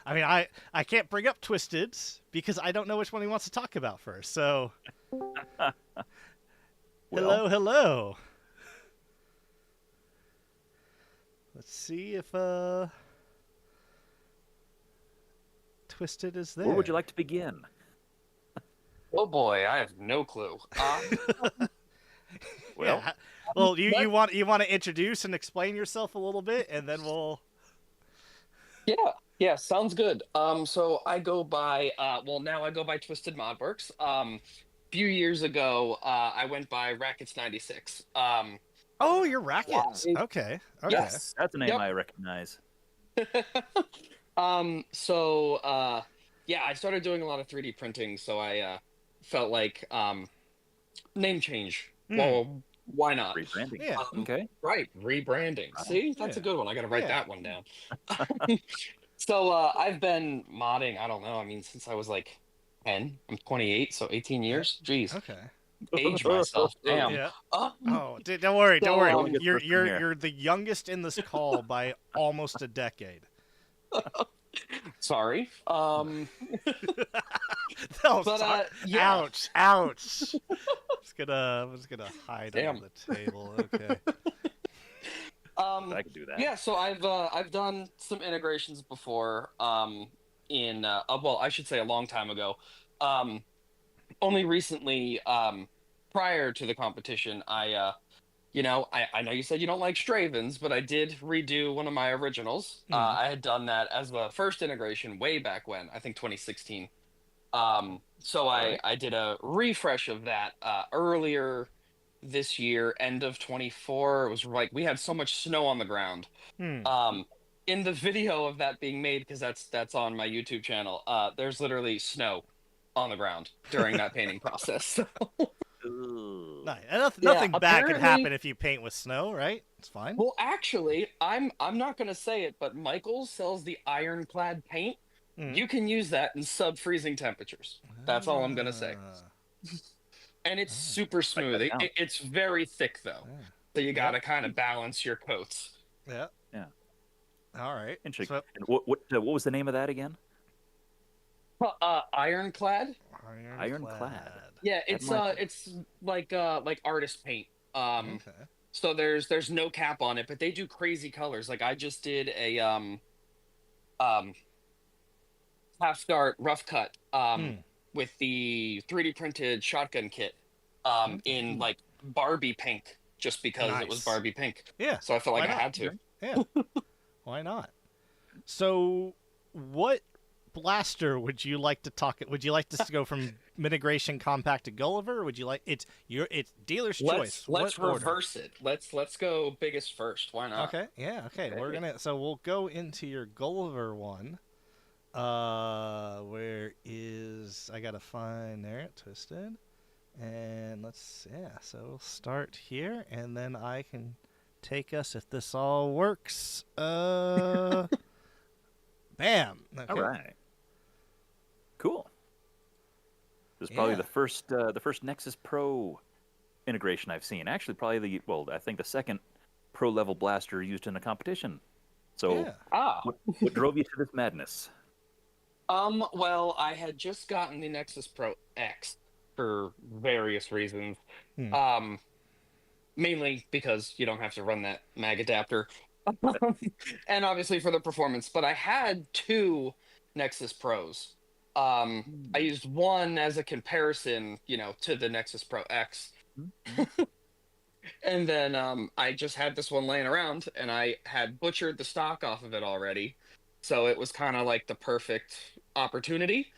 I mean, I can't bring up Twisted because I don't know which one he wants to talk about first. So, hello. Let's see if Twisted is there. Where would you like to begin? Oh boy, I have no clue. Well, Yeah. Well, you want to introduce and explain yourself a little bit, and then we'll. Yeah, sounds good. So I go by now I go by Twisted Modworks. Few years ago, I went by Rackets 96. Oh, you're Rackets. Yeah. Okay. Yes. that's a name Yep. I recognize. Yeah, I started doing a lot of 3D printing, so I felt like name change. Well, why not? Rebranding. Yeah. Okay. Right, rebranding. See, that's a Yeah. good one. I got to write Yeah. that one down. So I've been modding, I don't know, I mean, since I was like 10. I'm 28, so 18 years. Jeez, Okay. age myself. Damn. Yeah. Um, Oh, don't worry. Don't So, worry. Don't get You're first from here. you're the youngest in this call by almost a decade. sorry. No, But, sorry. yeah. Ouch. I'm just gonna hide Damn. under the table. Okay. I could do that. Yeah, so I've done some integrations before. Well, I should say a long time ago. Only recently, prior to the competition, I know you said you don't like Stravens, but I did redo one of my originals. I had done that as the first integration way back when, I think 2016. So I did a refresh of that earlier this year, end of 24. It was like we had so much snow on the ground. In the video of that being made, because that's on my YouTube channel, there's literally snow on the ground during that painting process. Ooh. Nothing bad can apparently- happen if you paint with snow, right? It's fine. Well, actually, I'm not gonna say it, but Michaels sells the ironclad paint. You can use that in sub-freezing temperatures. That's all I'm gonna say. And it's super smooth. that counts. It's very thick though, so you gotta kind of balance your coats. Yeah. Yeah. All right. Interesting. So, And what was the name of that again? Ironclad. Ironclad. Yeah, might- it's like artist paint. Okay. So there's no cap on it, but they do crazy colors. Like I just did a half start rough cut with the 3D printed shotgun kit in like Barbie pink, just because it was Nice. Barbie pink. Yeah. So I felt like Why I not? had to. Yeah. Why not? So, what blaster would you like to talk? Would you like this to go from Minigration Compact to Gulliver? Or would you like it's dealer's choice? Let's What order? reverse it. Let's go biggest first. Why not? Okay, yeah, okay. Okay. We'll go into your Gulliver one. Where is I gotta find there Twisted, and so we'll start here, and then I can take us if this all works. Bam. Okay. All right. Cool. This is probably Yeah. the first Nexus Pro integration I've seen. Actually, probably I think the second pro level blaster used in a competition. So, Yeah. Ah. what drove you to this madness? Well, I had just gotten the Nexus Pro X for various reasons. Hmm. Mainly because you don't have to run that mag adapter. And obviously for the performance, but I had two Nexus Pros. I used one as a comparison, to the Nexus Pro X. And then I just had this one laying around, and I had butchered the stock off of it already. So it was kind of like the perfect opportunity.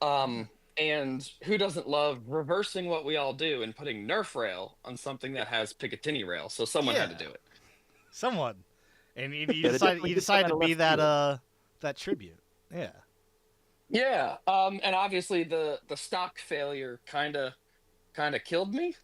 And who doesn't love reversing what we all do and putting Nerf rail on something that has Picatinny rail? So someone had to do it. Someone, and you they decided definitely you did come decided out to of be left field. that tribute. Yeah. Yeah. And obviously the stock failure kind of killed me.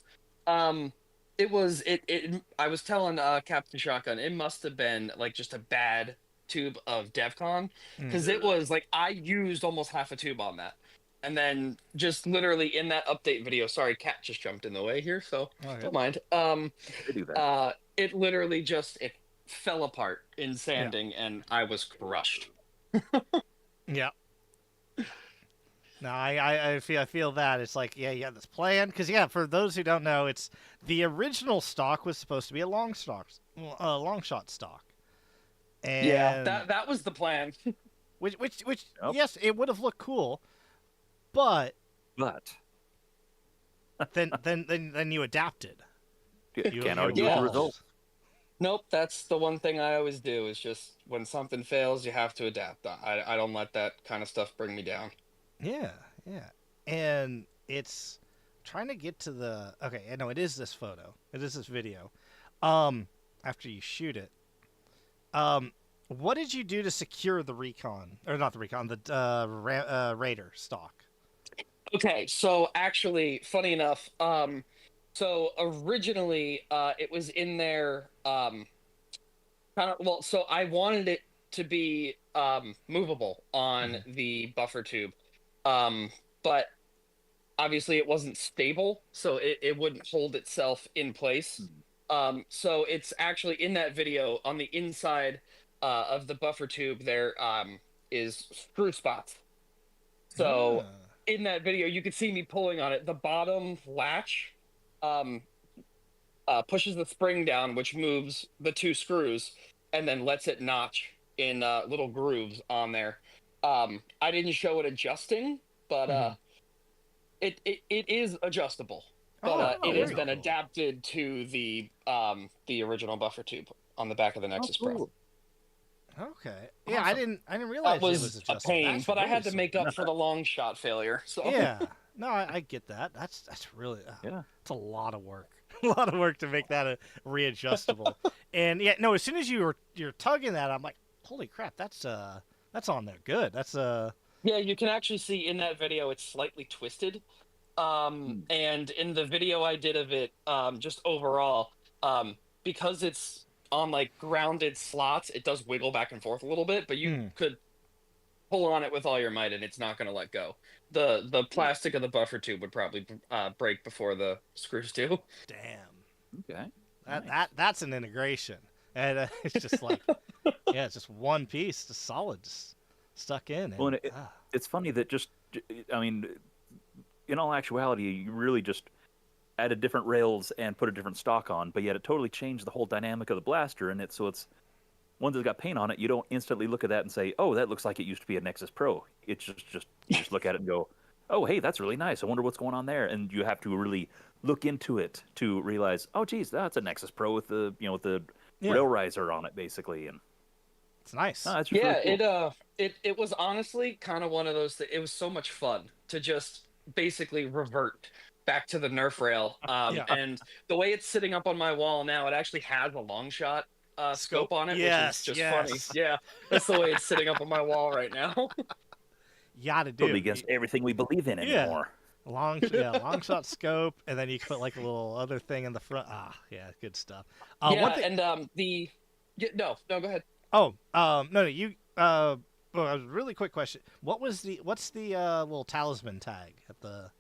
It was it I was telling Captain Shotgun, it must have been like just a bad tube of DevCon, because it was like I used almost half a tube on that. And then just literally in that update video, sorry, Cat just jumped in the way here, so don't mind. They do that. It literally it fell apart in sanding, and I was crushed. Yeah. No, I feel that it's like you got this plan because for those who don't know, it's the original stock was supposed to be a long shot stock, and Yeah, that was the plan. which Yep. yes, it would have looked cool, but But then you adapted. you can't argue with Yeah. the results. Nope, that's the one thing I always do is just when something fails, you have to adapt. I don't let that kind of stuff bring me down. Yeah, and it's trying to get to the okay. I know it is this photo. It is this video. After you shoot it, what did you do to secure the recon or not the recon, the Raider stock? Okay, so actually, funny enough, so originally, it was in there, so I wanted it to be movable on the buffer tube, but obviously it wasn't stable, so it wouldn't hold itself in place. So it's actually in that video on the inside of the buffer tube. There is screw spots. So in that video, you could see me pulling on it. The bottom latch pushes the spring down, which moves the two screws, and then lets it notch in little grooves on there. I didn't show it adjusting, but it is adjustable. But it has been adapted to the original buffer tube on the back of the Nexus Pro. Okay. Yeah, Awesome. I didn't realize That it was was a adjustable. pain, That's but I really had to sweet. make up for the long shot failure. So Yeah. No, I get that. That's really Yeah. it's a lot of work. A lot of work to make that readjustable. And as soon as you're tugging that, I'm like, holy crap, that's on there good. That's yeah, you can actually see in that video it's slightly twisted. And in the video I did of it, just overall, because it's on like grounded slots, it does wiggle back and forth a little bit, but you could pull on it with all your might and it's not going to let go. The plastic of the buffer tube would probably break before the screws do. damn. Okay. That's an integration. And it's just like it's just one piece, just solid, just stuck in. Well, and it's funny that I mean, in all actuality, you really just added different rails and put a different stock on, but yet it totally changed the whole dynamic of the blaster. And it's once it's got paint on it, you don't instantly look at that and say, "Oh, that looks like it used to be a Nexus Pro." It's just you just look at it and go, "Oh, hey, that's really nice. I wonder what's going on there." And you have to really look into it to realize, "Oh, geez, that's a Nexus Pro with the rail riser on it, basically." And It's nice. Oh, that's Yeah, really cool. it was honestly kind of one of those it was so much fun to just basically revert back to the Nerf rail. Yeah. And the way it's sitting up on my wall now, it actually has a long shot scope on it, which is Yes, just funny. yes. Yeah, that's the way it's sitting up on my wall right now. You gotta Totally do. against everything we believe in Yeah. anymore. Long shot scope, and then you put like a little other thing in the front. Yeah, good stuff. Yeah, One thing. and no, go ahead. Oh, no, you. Well, a really quick question. What's the little talisman tag at the?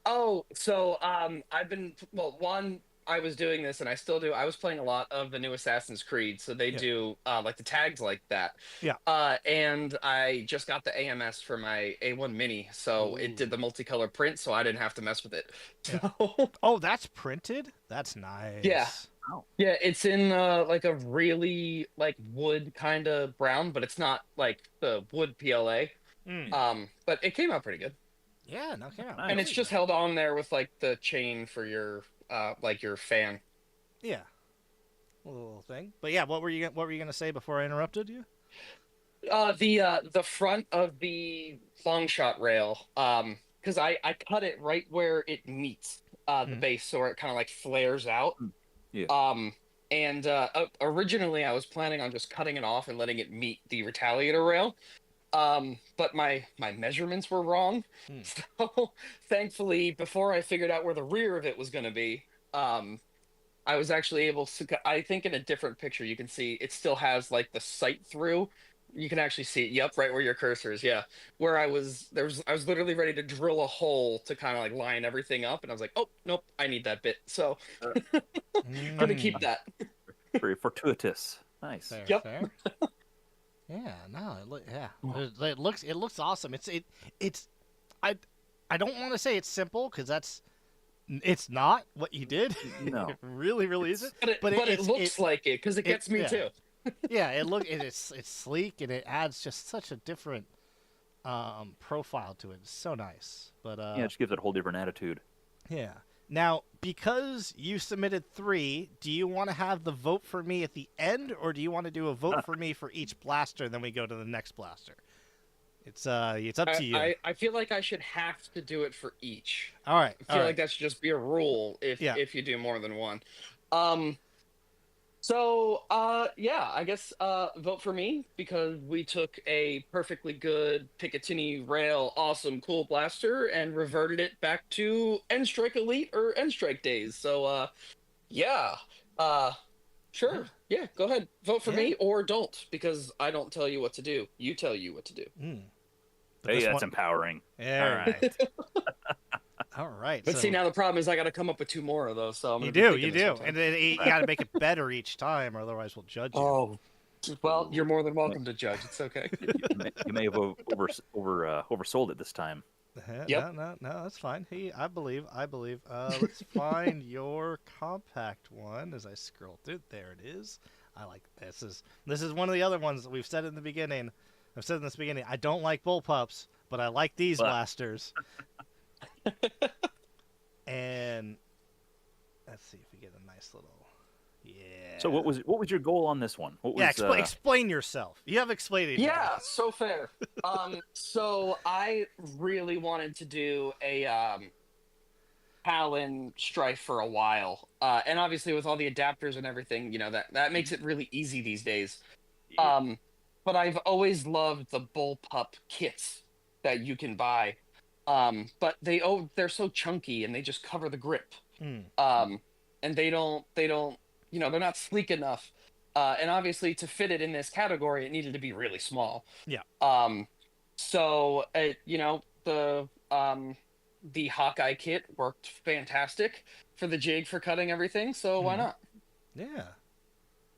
Oh, so I've been one. I was doing this, and I still do. I was playing a lot of the new Assassin's Creed, so they do like the tags like that. Yeah. And I just got the AMS for my A1 Mini, so it did the multicolor print, so I didn't have to mess with it. Yeah. So Oh, that's printed. That's nice. Yeah. Yeah, it's in like a really like wood kind of brown, but it's not like the wood PLA. But it came out pretty good. Yeah, no, yeah. And it's just held on there with like the chain for your like your fan. Yeah. A little thing. But yeah, what were you gonna say before I interrupted you? The front of the long shot rail, because I cut it right where it meets the base, so it kind of like flares out. Yeah. And originally I was planning on just cutting it off and letting it meet the retaliator rail. But my measurements were wrong. So thankfully, before I figured out where the rear of it was going to be, I was actually able to. I think in a different picture you can see it still has like the sight through. You can actually see it. Yep, right where your cursor is. Yeah, where I was literally ready to drill a hole to kind of like line everything up, and I was like, oh nope, I need that bit. So gonna keep that. Very fortuitous. Nice. Fair, Yep. fair. Yeah, no, it looks awesome. It's I don't want to say it's simple because it's not what you did. No. It really isn't. But it looks like it because it gets me yeah. too. Yeah, it's sleek and it adds just such a different profile to it. It's so nice. But Yeah, it just gives it a whole different attitude. yeah. Now, because you submitted 3, do you want to have the vote for me at the end, or do you want to do a vote for me for each blaster, and then we go to the next blaster? It's up to you. I feel like I should have to do it for each. All right. I feel like that should just be a rule if you do more than one. So yeah, I guess vote for me because we took a perfectly good Picatinny rail, awesome, cool blaster and reverted it back to N-Strike Elite or N-Strike days. So yeah, sure, yeah, go ahead, vote for me or don't because I don't tell you what to do. You tell you what to do. Hey, that's empowering. Yeah. All right. All right. But see, now the problem is I got to come up with 2 more of those. So I'm you gonna do, and then you got to make it better each time, or otherwise we'll judge you. Oh, well, you're more than welcome to judge. It's okay. You may have oversold it this time. Yep. No, that's fine. I believe. Let's find your compact one as I scroll through. There it is. I like this. This is one of the other ones that we've said in the beginning. I've said in this beginning. I don't like bullpups, but I like these blasters. And let's see if we get a nice little. Yeah. So what was your goal on this one? What was, explain yourself. You have explained it. Yeah, so fair. So I really wanted to do a Talon Strife for a while, and obviously with all the adapters and everything, you know that makes it really easy these days. Yeah. But I've always loved the bullpup kits that you can buy. But they're so chunky and they just cover the grip. And they don't, you know, they're not sleek enough. And obviously to fit it in this category, it needed to be really small. Yeah. So, you know, the Hawkeye kit worked fantastic for the jig for cutting everything. So why not? Yeah.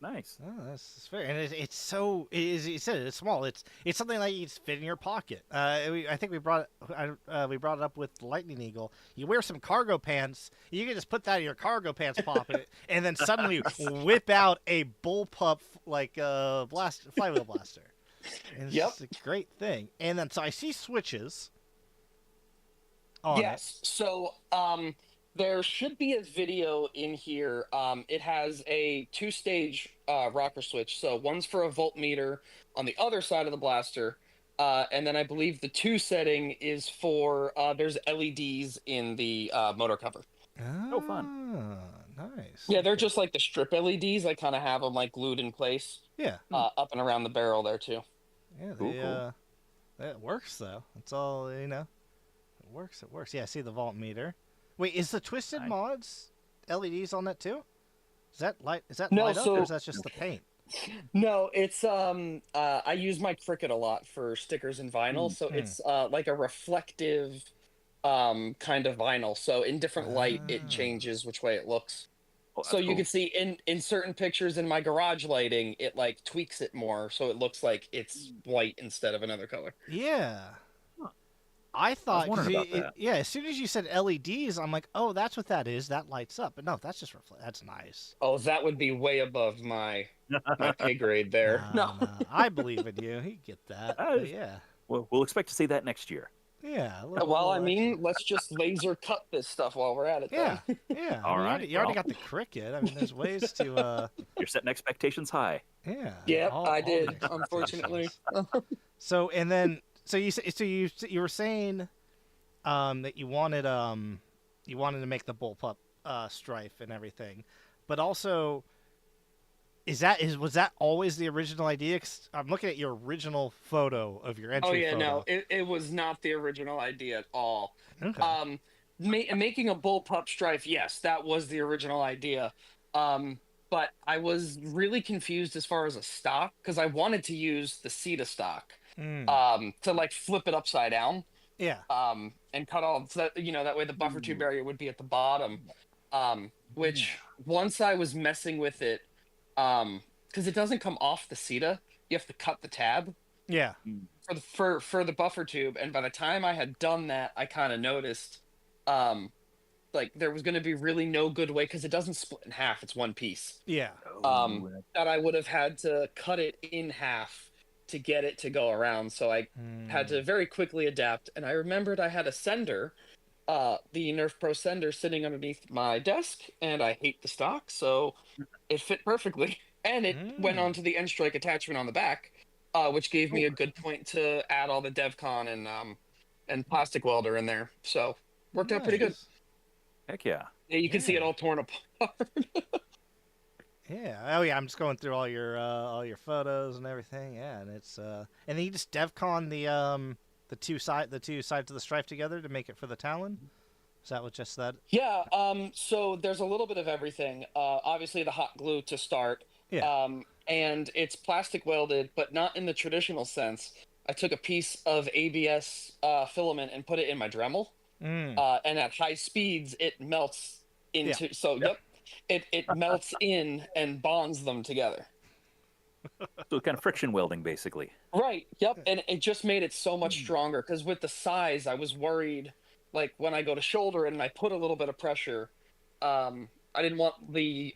Nice. Oh, that's fair, and it's so. You said it's small. It's something like you fit in your pocket. I think we brought it up with Lightning Eagle. You wear some cargo pants. You can just put that in your cargo pants pocket, and then suddenly whip out a bullpup like flywheel blaster. And it's just a great thing. And then so I see switches. Yes. So There should be a video in here. It has a two-stage rocker switch. So one's for a voltmeter on the other side of the blaster, and then I believe the two setting is for there's LEDs in the motor cover. Oh, fun. Nice. Yeah, they're Okay. just like the strip LEDs. I kind of have them like glued in place Yeah. up and around the barrel there too. Yeah, Cool, they, cool. it works though. It's all, you know. It works. It works. Yeah, I see the voltmeter. Wait, is the Twisted Nice. Mods LEDs on that too? Is that light? Is that No, light up, or so- is that just the paint? No, it's I use my Cricut a lot for stickers and vinyl, so it's like a reflective kind of vinyl. So in different light, Ah. it changes which way it looks. Oh, So that's you cool. can see in certain pictures in my garage lighting, it like tweaks it more, so it looks like it's white instead of another color. Yeah. Huh. I thought, wondering 'cause about that. yeah, as soon as you said LEDs, I'm like, oh, that's what that is. That lights up. But no, that's just that's nice. Oh, that would be way above my pay grade there. Nah, I believe in you. You get that. But yeah. We'll expect to see that next year. Yeah. Well, I mean, let's just laser cut this stuff while we're at it. Yeah. Then. Yeah. All I mean, right, you already well. got the Cricut. I mean, there's ways to, You're setting expectations high. yeah. Yep, I the did. expectations. Unfortunately. So and then you were saying that you wanted to make the bullpup strife and everything, but also was that always the original idea? 'Cause I'm looking at your original photo of your entry Oh yeah, photo. no, it was not the original idea at all. Okay. Making a bullpup strife, yes, that was the original idea. But I was really confused as far as a stock because I wanted to use the CETA stock to like flip it upside down Yeah. and cut all so that that way the buffer tube area would be at the bottom. Which once I was messing with it, because it doesn't come off the CETA, you have to cut the tab Yeah. for the buffer tube, and by the time I had done that, I kind of noticed like there was going to be really no good way because it doesn't split in half, it's one piece, Yeah. that I would have had to cut it in half to get it to go around, so I had to very quickly adapt. And I remembered I had a sender, the Nerf Pro sender, sitting underneath my desk, and I hate the stock, so it fit perfectly, and it went onto the end strike attachment on the back, which gave me a good point to add all the DevCon and plastic welder in there. So worked out pretty good. Nice. Heck yeah. Yeah, you can see it Yeah. all torn apart. Yeah. Oh yeah. I'm just going through all your photos and everything. Yeah, and it's and then you just DevCon the two sides of the strife together to make it for the Talon. Is that what just that? Yeah. So there's a little bit of everything. Obviously the hot glue to start. Yeah. And it's plastic welded, but not in the traditional sense. I took a piece of ABS filament and put it in my Dremel. And at high speeds, it melts into. Yeah. So yep, it melts in and bonds them together. So kind of friction welding, basically. Right. Yep. And it just made it so much stronger because with the size, I was worried. Like when I go to shoulder it and I put a little bit of pressure, I didn't want the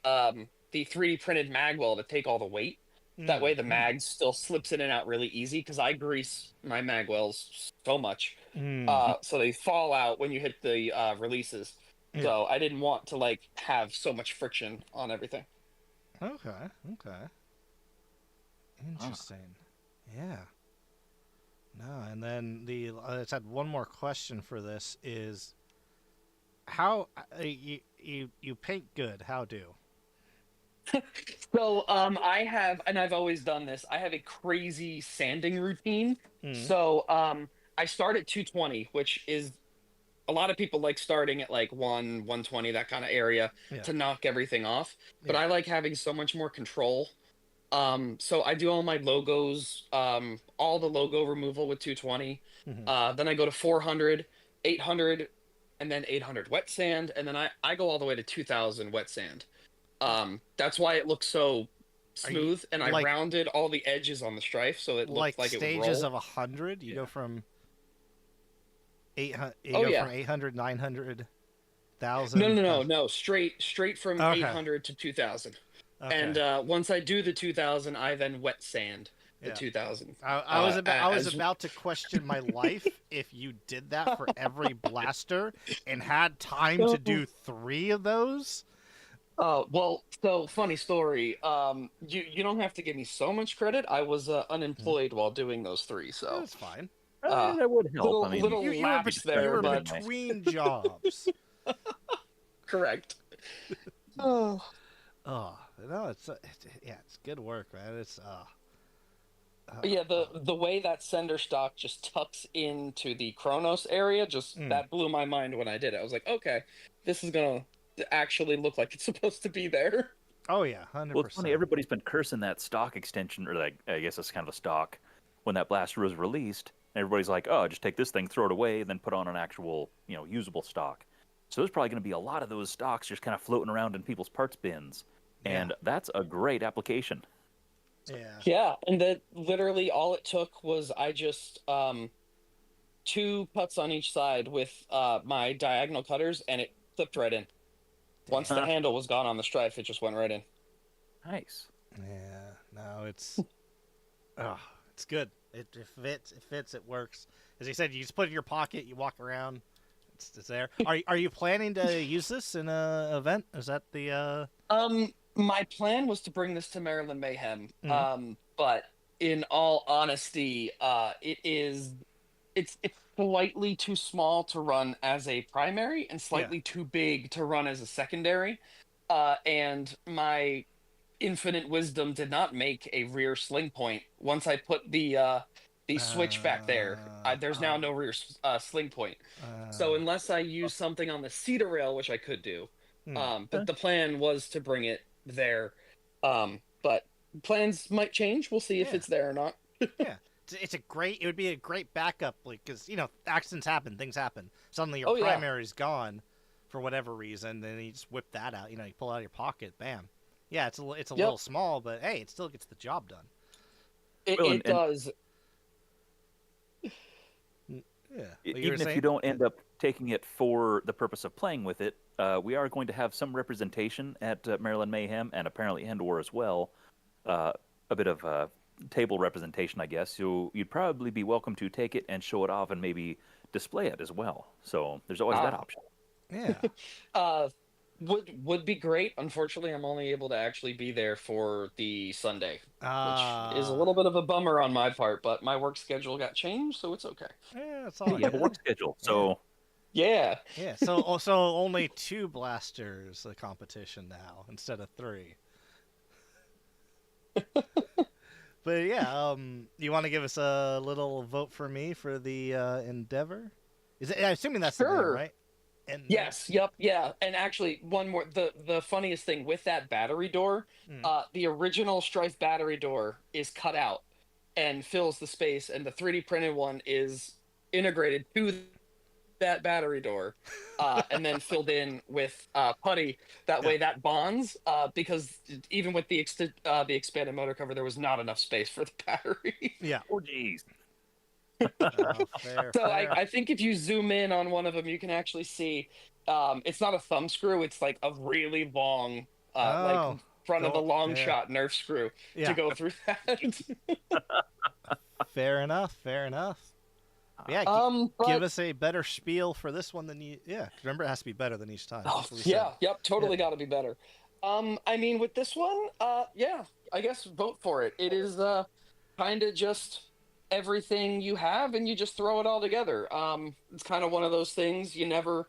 3D printed mag well to take all the weight. That way the mag still slips in and out really easy because I grease my mag wells so much. So they fall out when you hit the releases. So I didn't want to like have so much friction on everything. Okay. Interesting. Yeah. No, and then I just had one more question for this is how you paint good? How do? So I have, and I've always done this, I have a crazy sanding routine. So I start at 220, which is a lot of people like starting at like 120, that kind of area to knock everything off. But I like having so much more control. So I do all my logos, all the logo removal with 220. Then I go to 400, 800, and then 800 wet sand. And then I go all the way to 2000 wet sand. That's why it looks so smooth, and I rounded all the edges on the strife so it looked like it would roll. Stages of 100. You go from 800. From 800, 900, 1000. No. Straight from Okay. 800 to 2000. Okay. And once I do the 2000, I then wet sand. the Yeah. 2000. I was as- about to question my life if you did that for every blaster and had time to do 3 of those. Oh, well, so funny story. You don't have to give me so much credit. I was unemployed while doing those 3, so That's fine. That would help. little I mean, little You were, lapse just you there, were but between jobs. correct. Oh, Oh no, yeah, it's good work, man. It's but yeah, the way that sender stock just tucks into the Chronos area, just that blew my mind when I did it. I was like, okay, this is gonna actually look like it's supposed to be there. oh yeah, 100%. well, it's funny. Everybody's been cursing that stock extension, or like I guess it's kind of a stock when that blaster was released. Everybody's like, "Oh, just take this thing, throw it away, and then put on an actual, usable stock." So there's probably going to be a lot of those stocks just kind of floating around in people's parts bins, and that's a great application. Yeah. Yeah, and that literally all it took was I just 2 cuts on each side with my diagonal cutters, and it clipped right in. Once the handle was gone on the strife, it just went right in. Nice. Yeah. No, it's it's good. It fits, it works. As you said, you just put it in your pocket, you walk around, it's there. Are you planning to use this in a event? Is that the My plan was to bring this to Maryland Mayhem, Mhm. but in all honesty, it's slightly too small to run as a primary and slightly too big to run as a secondary. And my infinite wisdom did not make a rear sling point. Once I put the switch back there, there's now no rear sling point. So unless I use something on the cedar rail, which I could do, but the plan was to bring it there. But plans might change. We'll see if it's there or not. yeah. It would be a great backup, like, because accidents happen, things happen. Suddenly your primary's gone for whatever reason, then you just whip that out. You pull it out of your pocket, bam. Yeah, it's a little small, but hey, it still gets the job done. It does. Yeah. Even if you don't end up taking it for the purpose of playing with it, we are going to have some representation at Maryland Mayhem and apparently Andor as well. A bit of table representation, I guess. So you'd probably be welcome to take it and show it off and maybe display it as well. So there's always that option. Yeah. Would be great. Unfortunately, I'm only able to actually be there for the Sunday, which is a little bit of a bummer on my part. But my work schedule got changed, so it's okay. Yeah, it's all You have a work schedule, so yeah. Yeah. So only 2 blasters a competition now instead of 3. But yeah, you want to give us a little vote for me for the Endeavor? Is it? I'm assuming that's the name, right? And yes. Yep. Yeah. And actually, one more. The funniest thing with that battery door, the original Strife battery door is cut out and fills the space, and the 3D printed one is integrated to that battery door, and then filled in with putty. That way, that bonds. Because even with the expanded motor cover, there was not enough space for the battery. Yeah. oh geez. Fair. So I think if you zoom in on one of them, you can actually see it's not a thumb screw. It's like a really long, like front of the long shot Nerf screw to go through that. Fair enough. Yeah, give us a better spiel for this one than you. Yeah, remember it has to be better than each time. Oh, yeah, yep, totally got to be better. I mean, with this one, yeah, I guess vote for it. It is kind of just everything you have, and you just throw it all together. It's kind of one of those things you never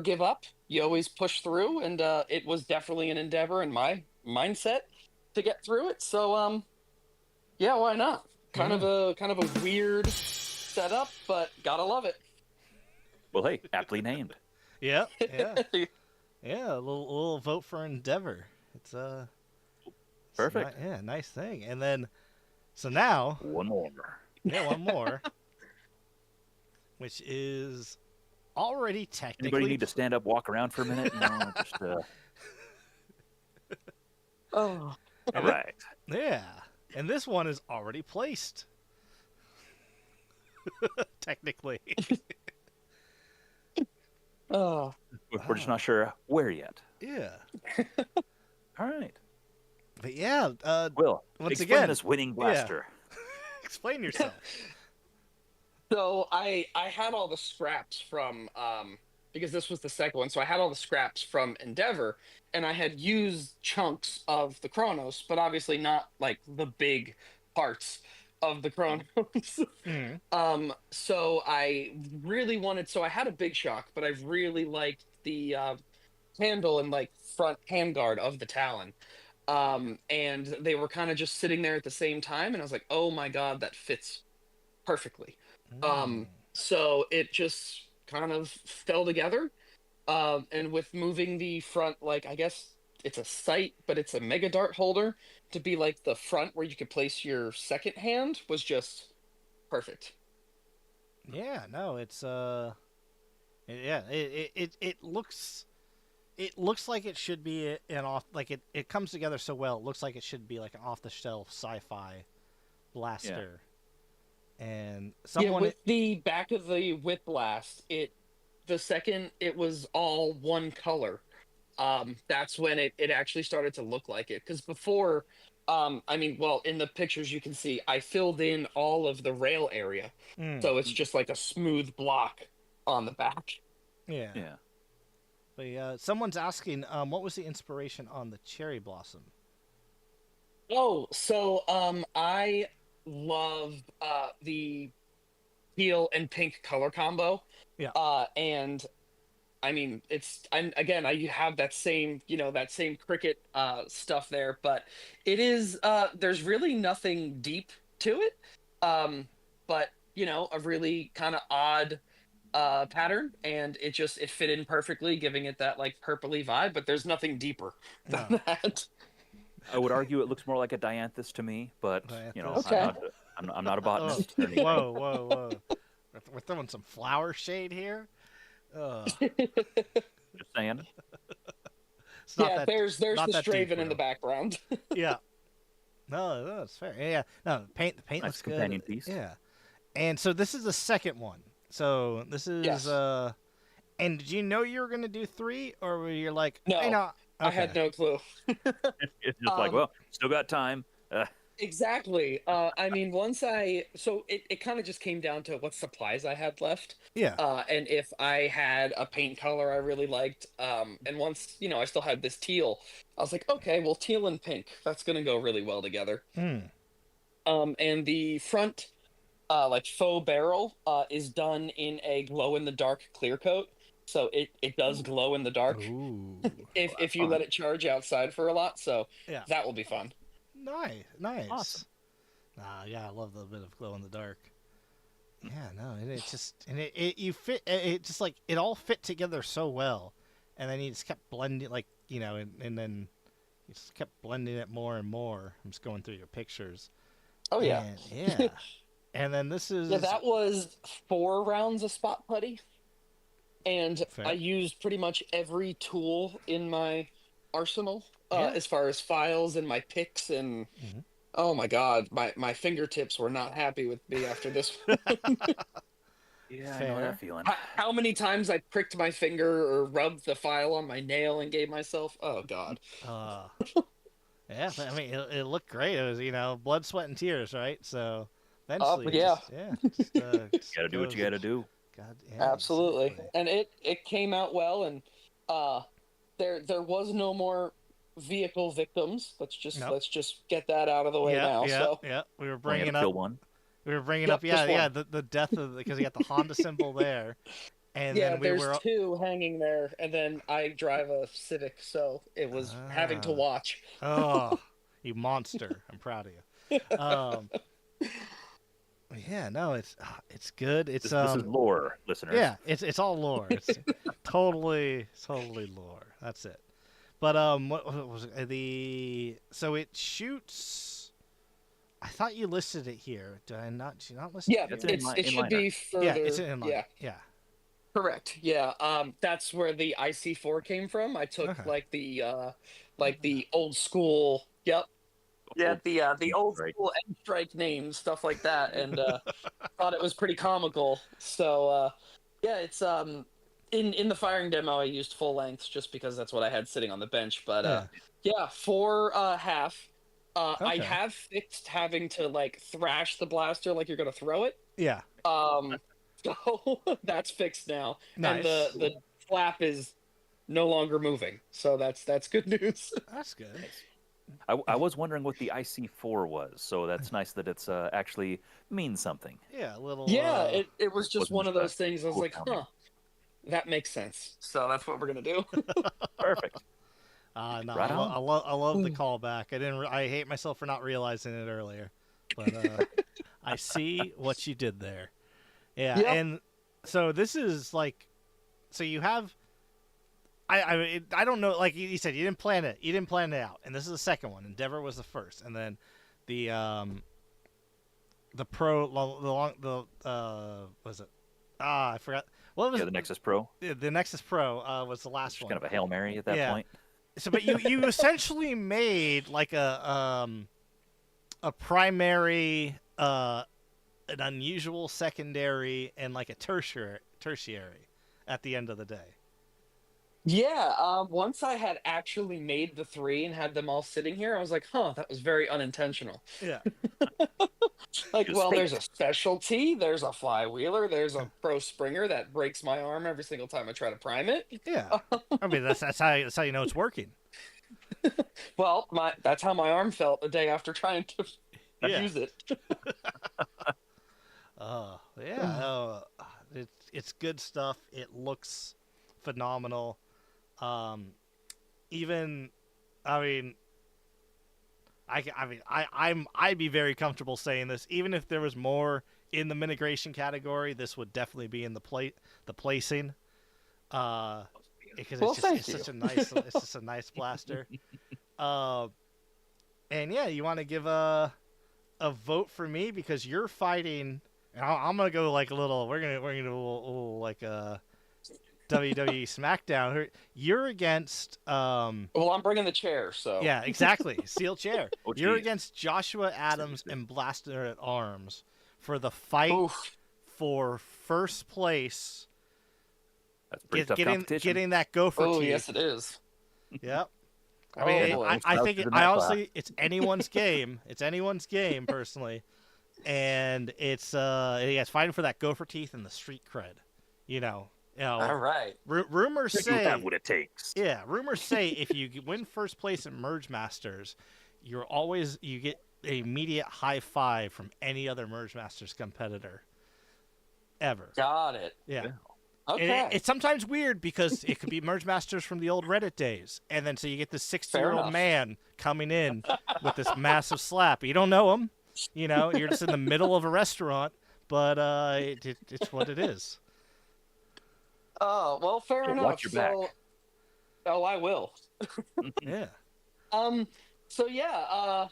give up. You always push through, and it was definitely an endeavor in my mindset to get through it. So, yeah, why not? Kind of a weird setup, but gotta love it. Well, hey, aptly named. Yeah. Yeah, a little vote for Endeavor. It's Perfect. Nice thing. And then, so now one more. Yeah, one more, which is already technically. Anybody need to stand up, walk around for a minute? No, just. Oh. All right. Yeah, and this one is already placed. Technically. Oh. We're just not sure where yet. Yeah. All right. But yeah, Will, once explain again, this winning blaster. explain yourself. So I had all the scraps from because this was the second one, so I had all the scraps from Endeavor, and I had used chunks of the Chronos, but obviously not like the big parts of the Chronos. Mm. So I really wanted, so I had a big shock, but I really liked the handle and like front handguard of the Talon. And they were kind of just sitting there at the same time, and I was like, oh my god, that fits perfectly. Mm. So it just kind of fell together. And with moving the front, like I guess it's a sight, but it's a mega dart holder to be like the front where you could place your second hand was just perfect. Yeah, no, it's yeah, it looks like it should be an off like it comes together so well. It looks like it should be like an off the shelf sci-fi blaster. And someone with the back of the whip blast, the second it was all one color, that's when it actually started to look like it. Because before, I mean, well, in the pictures you can see I filled in all of the rail area, so it's just like a smooth block on the back. Yeah. Yeah. But someone's asking, what was the inspiration on the cherry blossom? Oh, so I love the teal and pink color combo. Yeah. And I mean, again, I have that same, that same cricket stuff there, but it is there's really nothing deep to it. But a really kind of odd pattern, and it fit in perfectly, giving it that like purpley vibe, but there's nothing deeper than that. I would argue it looks more like a dianthus to me, but Dianthus. Okay. I'm not a botanist. Oh, whoa. We're throwing some flower shade here. Just saying. It's not Yeah, that, there's the not that deep, Straven in the bro. background. Yeah. No, it's fair. Yeah. No, the paint Nice looks good. companion piece. Yeah. And so this is the second one. So this is Yes. and did you know you were gonna do 3, or were you like, No, hey, no? I had no clue. It's just like, well, still got time. Exactly. I mean, it kind of just came down to what supplies I had left. Yeah. And if I had a paint color I really liked, and once, I still had this teal, I was like, okay, well, teal and pink, that's going to go really well together. And the front, like faux barrel, is done in a glow in the dark clear coat. So it does glow in the dark Ooh. if you let it charge outside for a lot. So Yeah. that will be fun. Nice. Awesome. Yeah, I love the bit of glow in the dark. Yeah, no, and it just you fit it just like it all fit together so well, and then you just kept blending and then you just kept blending it more and more. I'm just going through your pictures. Oh yeah, and, yeah. And then this is that was 4 rounds of spot putty, and Fair. I used pretty much every tool in my arsenal. Yeah. As far as files and my picks and oh my god, my fingertips were not happy with me after this one. Yeah, I know that feeling. How many times I pricked my finger or rubbed the file on my nail and gave myself, oh god. Yeah, but, I mean it looked great. It was blood, sweat, and tears, right? So eventually, yeah. Just Gotta do what you gotta do. God, yeah, Absolutely. exactly. And it came out well, and there was no more vehicle victims. Let's just get that out of the way now. Yeah. We were Only bringing gotta up. kill one. We were bringing Yep, up. just Yeah. one. The death of because you got the Honda symbol there, and Yeah, then we there's were. 2 hanging there, and then I drive a Civic, so it was having to watch. Oh, you monster! I'm proud of you. Yeah, no, it's good. It's This is lore, listeners. yeah, it's all lore. It's totally lore. That's it. But what was it? So it shoots. I thought you listed it here. Did I not? Did you not list Yeah, it? It's Here? it should inliner. be further. Yeah, it's in line. Yeah, Yeah. correct. Yeah, that's where the IC4 came from. I took Okay. like the old school. Yep. Yeah, the old Right. school end strike names, stuff like that, and thought it was pretty comical. So yeah, it's in the firing demo, I used full lengths just because that's what I had sitting on the bench. But Yeah. yeah, for half, I Okay. have fixed having to like thrash the blaster like you're gonna throw it. Yeah. So that's fixed now, and Nice. the flap is no longer moving. So that's good news. That's good. Nice. I was wondering what the IC4 was, so that's nice that it's actually means something. Yeah, a little. Yeah, it was just wasn't one of just a those things. I was cool like, sounding. huh, that makes sense. So that's what we're gonna do. Perfect. No, Right on. I love the callback. I hate myself for not realizing it earlier, but I see what you did there. Yeah, Yep. and so this is like, so you have. I don't know. Like you said, you didn't plan it. You didn't plan it out, and this is the second one. Endeavor was the first, and then the pro was it? I forgot. What was Yeah, the Nexus Pro. the Nexus Pro was the last Just one. kind of a Hail Mary at that Yeah. point. So, but you essentially made like a primary, an unusual secondary, and like a tertiary at the end of the day. Yeah, once I had actually made the 3 and had them all sitting here, I was like, huh, that was very unintentional. Yeah. Like, Just well, fate. there's a specialty, there's a flywheeler, there's a pro springer that breaks my arm every single time I try to prime it. Yeah. I mean, that's how you know it's working. Well, that's how my arm felt the day after trying to Yeah. use it. Yeah. It's good stuff. It looks phenomenal. Even, I mean, I'd be very comfortable saying this. Even if there was more in the minigration category, this would definitely be in the placing. Because Well, it's thank you. such a nice, it's just a nice blaster. And yeah, you want to give a vote for me because you're fighting. And I'm gonna go like a little. We're gonna do a little like a WWE SmackDown. You're against. Well, I'm bringing the chair, so Yeah, exactly. Steel chair. Oh, You're geez. against Joshua Adams and Blaster at Arms for the fight Oof. for first place. That's a pretty tough competition. Getting that gopher Oh, teeth. yes, it is. Yep. I Oh, mean, boy. I think Spouses in I that honestly, it's anyone's game. It's anyone's game, personally, and it's fighting for that gopher teeth and the street cred. All right. Rumors You say, have what it takes. yeah, rumors say if you win first place at Merge Masters, you get an immediate high five from any other Merge Masters competitor ever. Got it. Yeah. Okay. And it's sometimes weird because it could be Merge Masters from the old Reddit days, and then so you get this 60-year-old enough. man coming in with this massive slap. You don't know him, you're just in the middle of a restaurant, but it's what it is. Oh, well, fair So enough. watch your back. Oh, I will. Yeah. So yeah,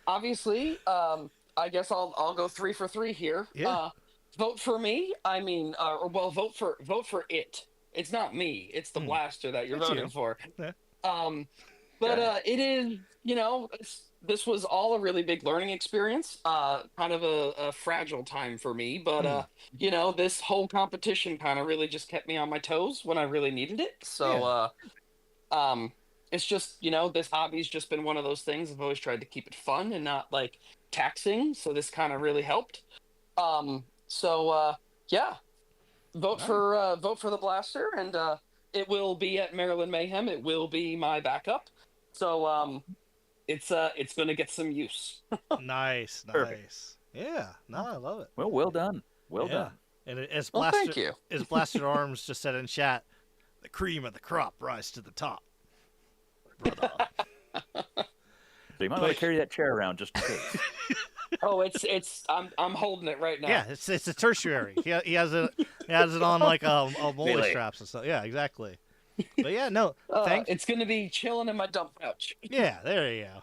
obviously, I guess I'll go 3 for 3 here. Yeah. Vote for me. I mean, well, vote for it. It's not me. It's the blaster that you're It's voting you. for. Yeah. But it is, this was all a really big learning experience. Kind of a fragile time for me, but this whole competition kind of really just kept me on my toes when I really needed it. So, it's just, this hobby's just been one of those things. I've always tried to keep it fun and not like taxing. So this kind of really helped. Yeah, vote for the blaster, and it will be at Maryland Mayhem. It will be my backup. So it's going to get some use. Nice. Perfect. Yeah. No, I love it. Well done. Well Yeah. done. And as Well, Blaster, thank you. as Blaster Arms just said in chat, the cream of the crop rise to the top. Brother. So you might want to carry that chair around just in case. Oh, it's I'm holding it right now. Yeah, it's a tertiary. He has it on like a molly Melee. straps and stuff. Yeah, exactly. But yeah, no, thanks. It's going to be chilling in my dump pouch. Yeah, there you go.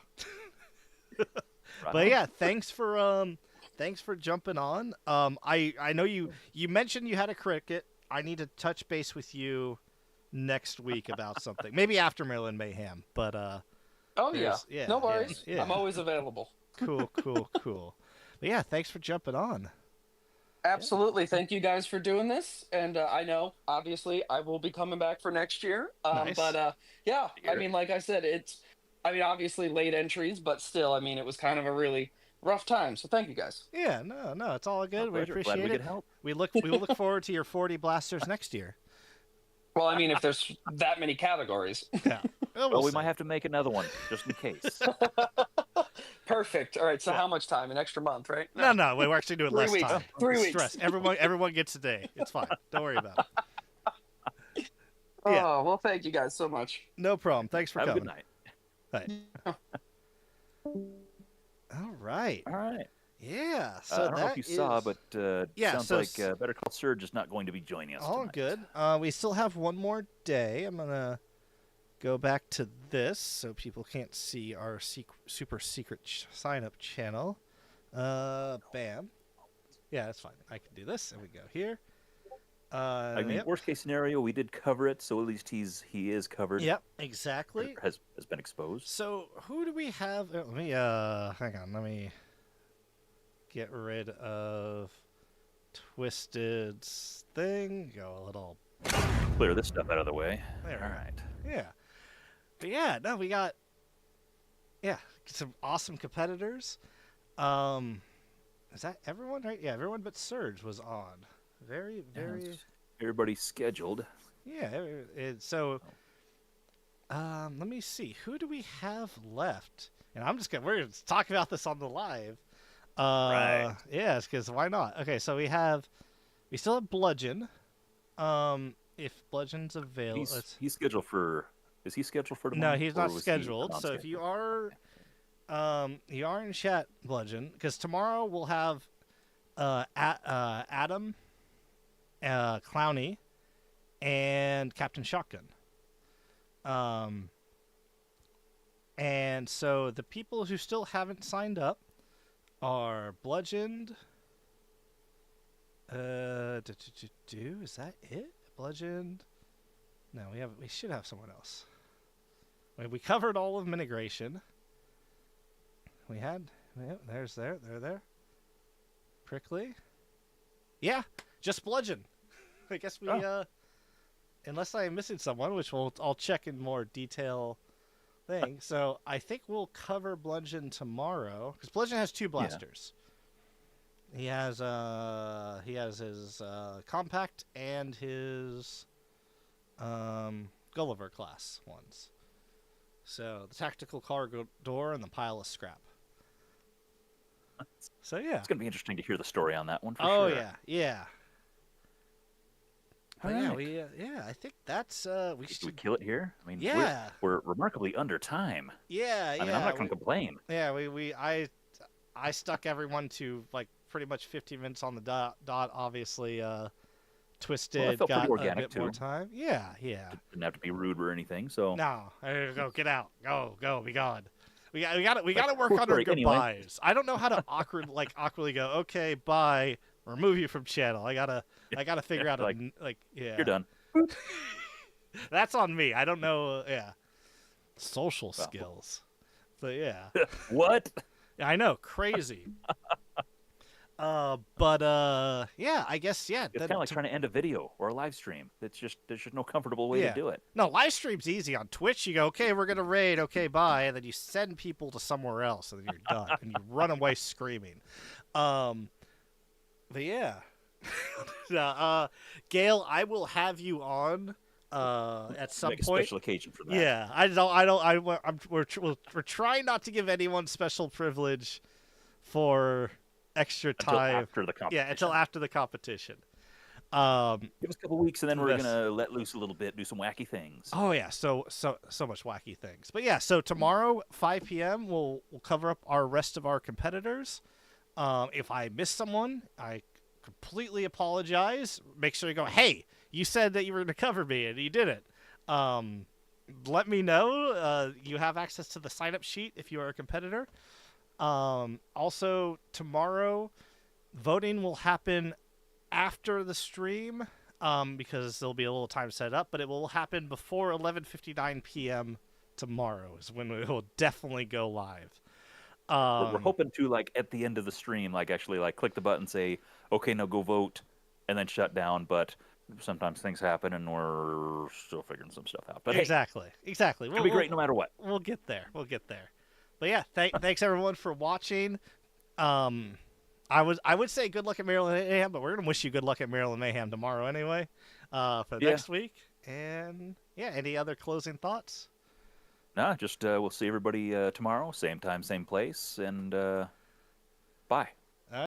Right But on. yeah, thanks for jumping on. I know you mentioned you had a cricket. I need to touch base with you next week about something. Maybe after Maryland Mayhem. But Oh yeah, yeah, no worries. yeah. I'm always available. Cool. But yeah, thanks for jumping on. Absolutely. Thank you guys for doing this. And I know, obviously, I will be coming back for next year. Nice. But yeah, I Here. mean, like I said, I mean, obviously late entries, but still, I mean, it was kind of a really rough time. So thank you guys. Yeah, no, it's all Our good. We pleasure. Glad appreciate we it. could help. We will look forward to your 40 blasters next year. Well, I mean, if there's that many categories. Yeah. Well, we might have to make another one just in case. Perfect. All right. So how much time? An extra month, right? No, we're actually doing 3 less weeks. time. 3 weeks. Stress. Everyone gets a day. It's fine. Don't worry about it. Oh, Yeah. well, thank you guys so much. No problem. Thanks for Have a coming. good night. Right. All right. All right. Yeah. I So don't know if you saw, but yeah, sounds so like Better Call Surge is not going to be joining us all tonight. good. We still have one more day. I'm gonna go back to this so people can't see our super secret sign up channel. Bam. Yeah, that's fine. I can do this, and we go here. I mean, Yep. worst case scenario, we did cover it, so at least he is covered. Yep, exactly. Has been exposed. So who do we have? Let me hang on. Let me get rid of Twisted's thing. Go a little. Clear this stuff out of the way. There we All go. right. Yeah. But yeah, no, we got some awesome competitors. Is that everyone, right? Yeah, everyone but Surge was on. Very Everybody's scheduled. yeah. So let me see. Who do we have left? And we're gonna talk about this on the live. Right. Yes, because why not? Okay, so we still have Bludgeon. If Bludgeon's available, He's scheduled for. Is he scheduled for tomorrow? no, he's or not was he scheduled. not So if scheduled? you are in chat, Bludgeon, because tomorrow we'll have Adam, Clowny, and Captain Shotgun. And so the people who still haven't signed up are Bludgeoned. Is that it? Bludgeoned. No, we should have someone else. We covered all of Minigration. We had they're there. Prickly. Yeah, just Bludgeon. I guess we unless I'm missing someone, which I'll check in more detail thing. So I think we'll cover Bludgeon tomorrow because Bludgeon has 2 blasters. Yeah. He has his compact and his Gulliver class ones. So the tactical cargo door and the pile of scrap. So yeah, It's going to be interesting to hear the story on that one for oh sure. yeah. But All right. yeah, I think that's we Did we should. kill it here? I mean, Yeah. we're remarkably under time. Yeah, I mean, I'm not going to complain. Yeah, I stuck everyone to like pretty much 15 minutes on the dot. Obviously, Twisted felt pretty got a organic, bit more too. time. Yeah. Didn't have to be rude or anything. So No, go, get out, go, be gone. We got to work on our break anyway. goodbyes. I don't know how to awkwardly go. Okay, bye. Remove you from channel. I gotta figure out yeah. you're done. That's on me. I don't know. Yeah, social skills. But yeah. What? I know, crazy. Yeah, I guess It's kind of like trying to end a video or a live stream. There's just no comfortable way to do it. No, live stream's easy on Twitch. You go, okay, we're gonna raid, okay, bye, and then you send people to somewhere else, and then you're done, and you run away screaming. But yeah, Gail, I will have you on at some Make a point. special occasion for that. Yeah, we're trying not to give anyone special privilege for extra Until time after the competition. Yeah, until after the competition. Give us a couple weeks, and then we're Yes. gonna let loose a little bit, do some wacky things. Oh yeah, so much wacky things. But yeah, so tomorrow 5 p.m. we'll cover up our rest of our competitors. If I miss someone, I completely apologize. Make sure you go, hey, you said that you were going to cover me and you didn't. Let me know. You have access to the sign up sheet if you are a competitor. Also, tomorrow, voting will happen after the stream because there'll be a little time set up, but it will happen before 11:59 p.m. tomorrow is when it will definitely go live. We're hoping to like at the end of the stream, like actually like click the button, say, okay, now go vote, and then shut down. But sometimes things happen, and we're still figuring some stuff out. But hey, exactly. it'll be great no matter what. We'll get there. We'll get there. But yeah, thanks everyone for watching. I would say good luck at Maryland Mayhem, but we're gonna wish you good luck at Maryland Mayhem tomorrow anyway, for next week. And yeah, any other closing thoughts? Nah, just we'll see everybody tomorrow, same time, same place, and bye.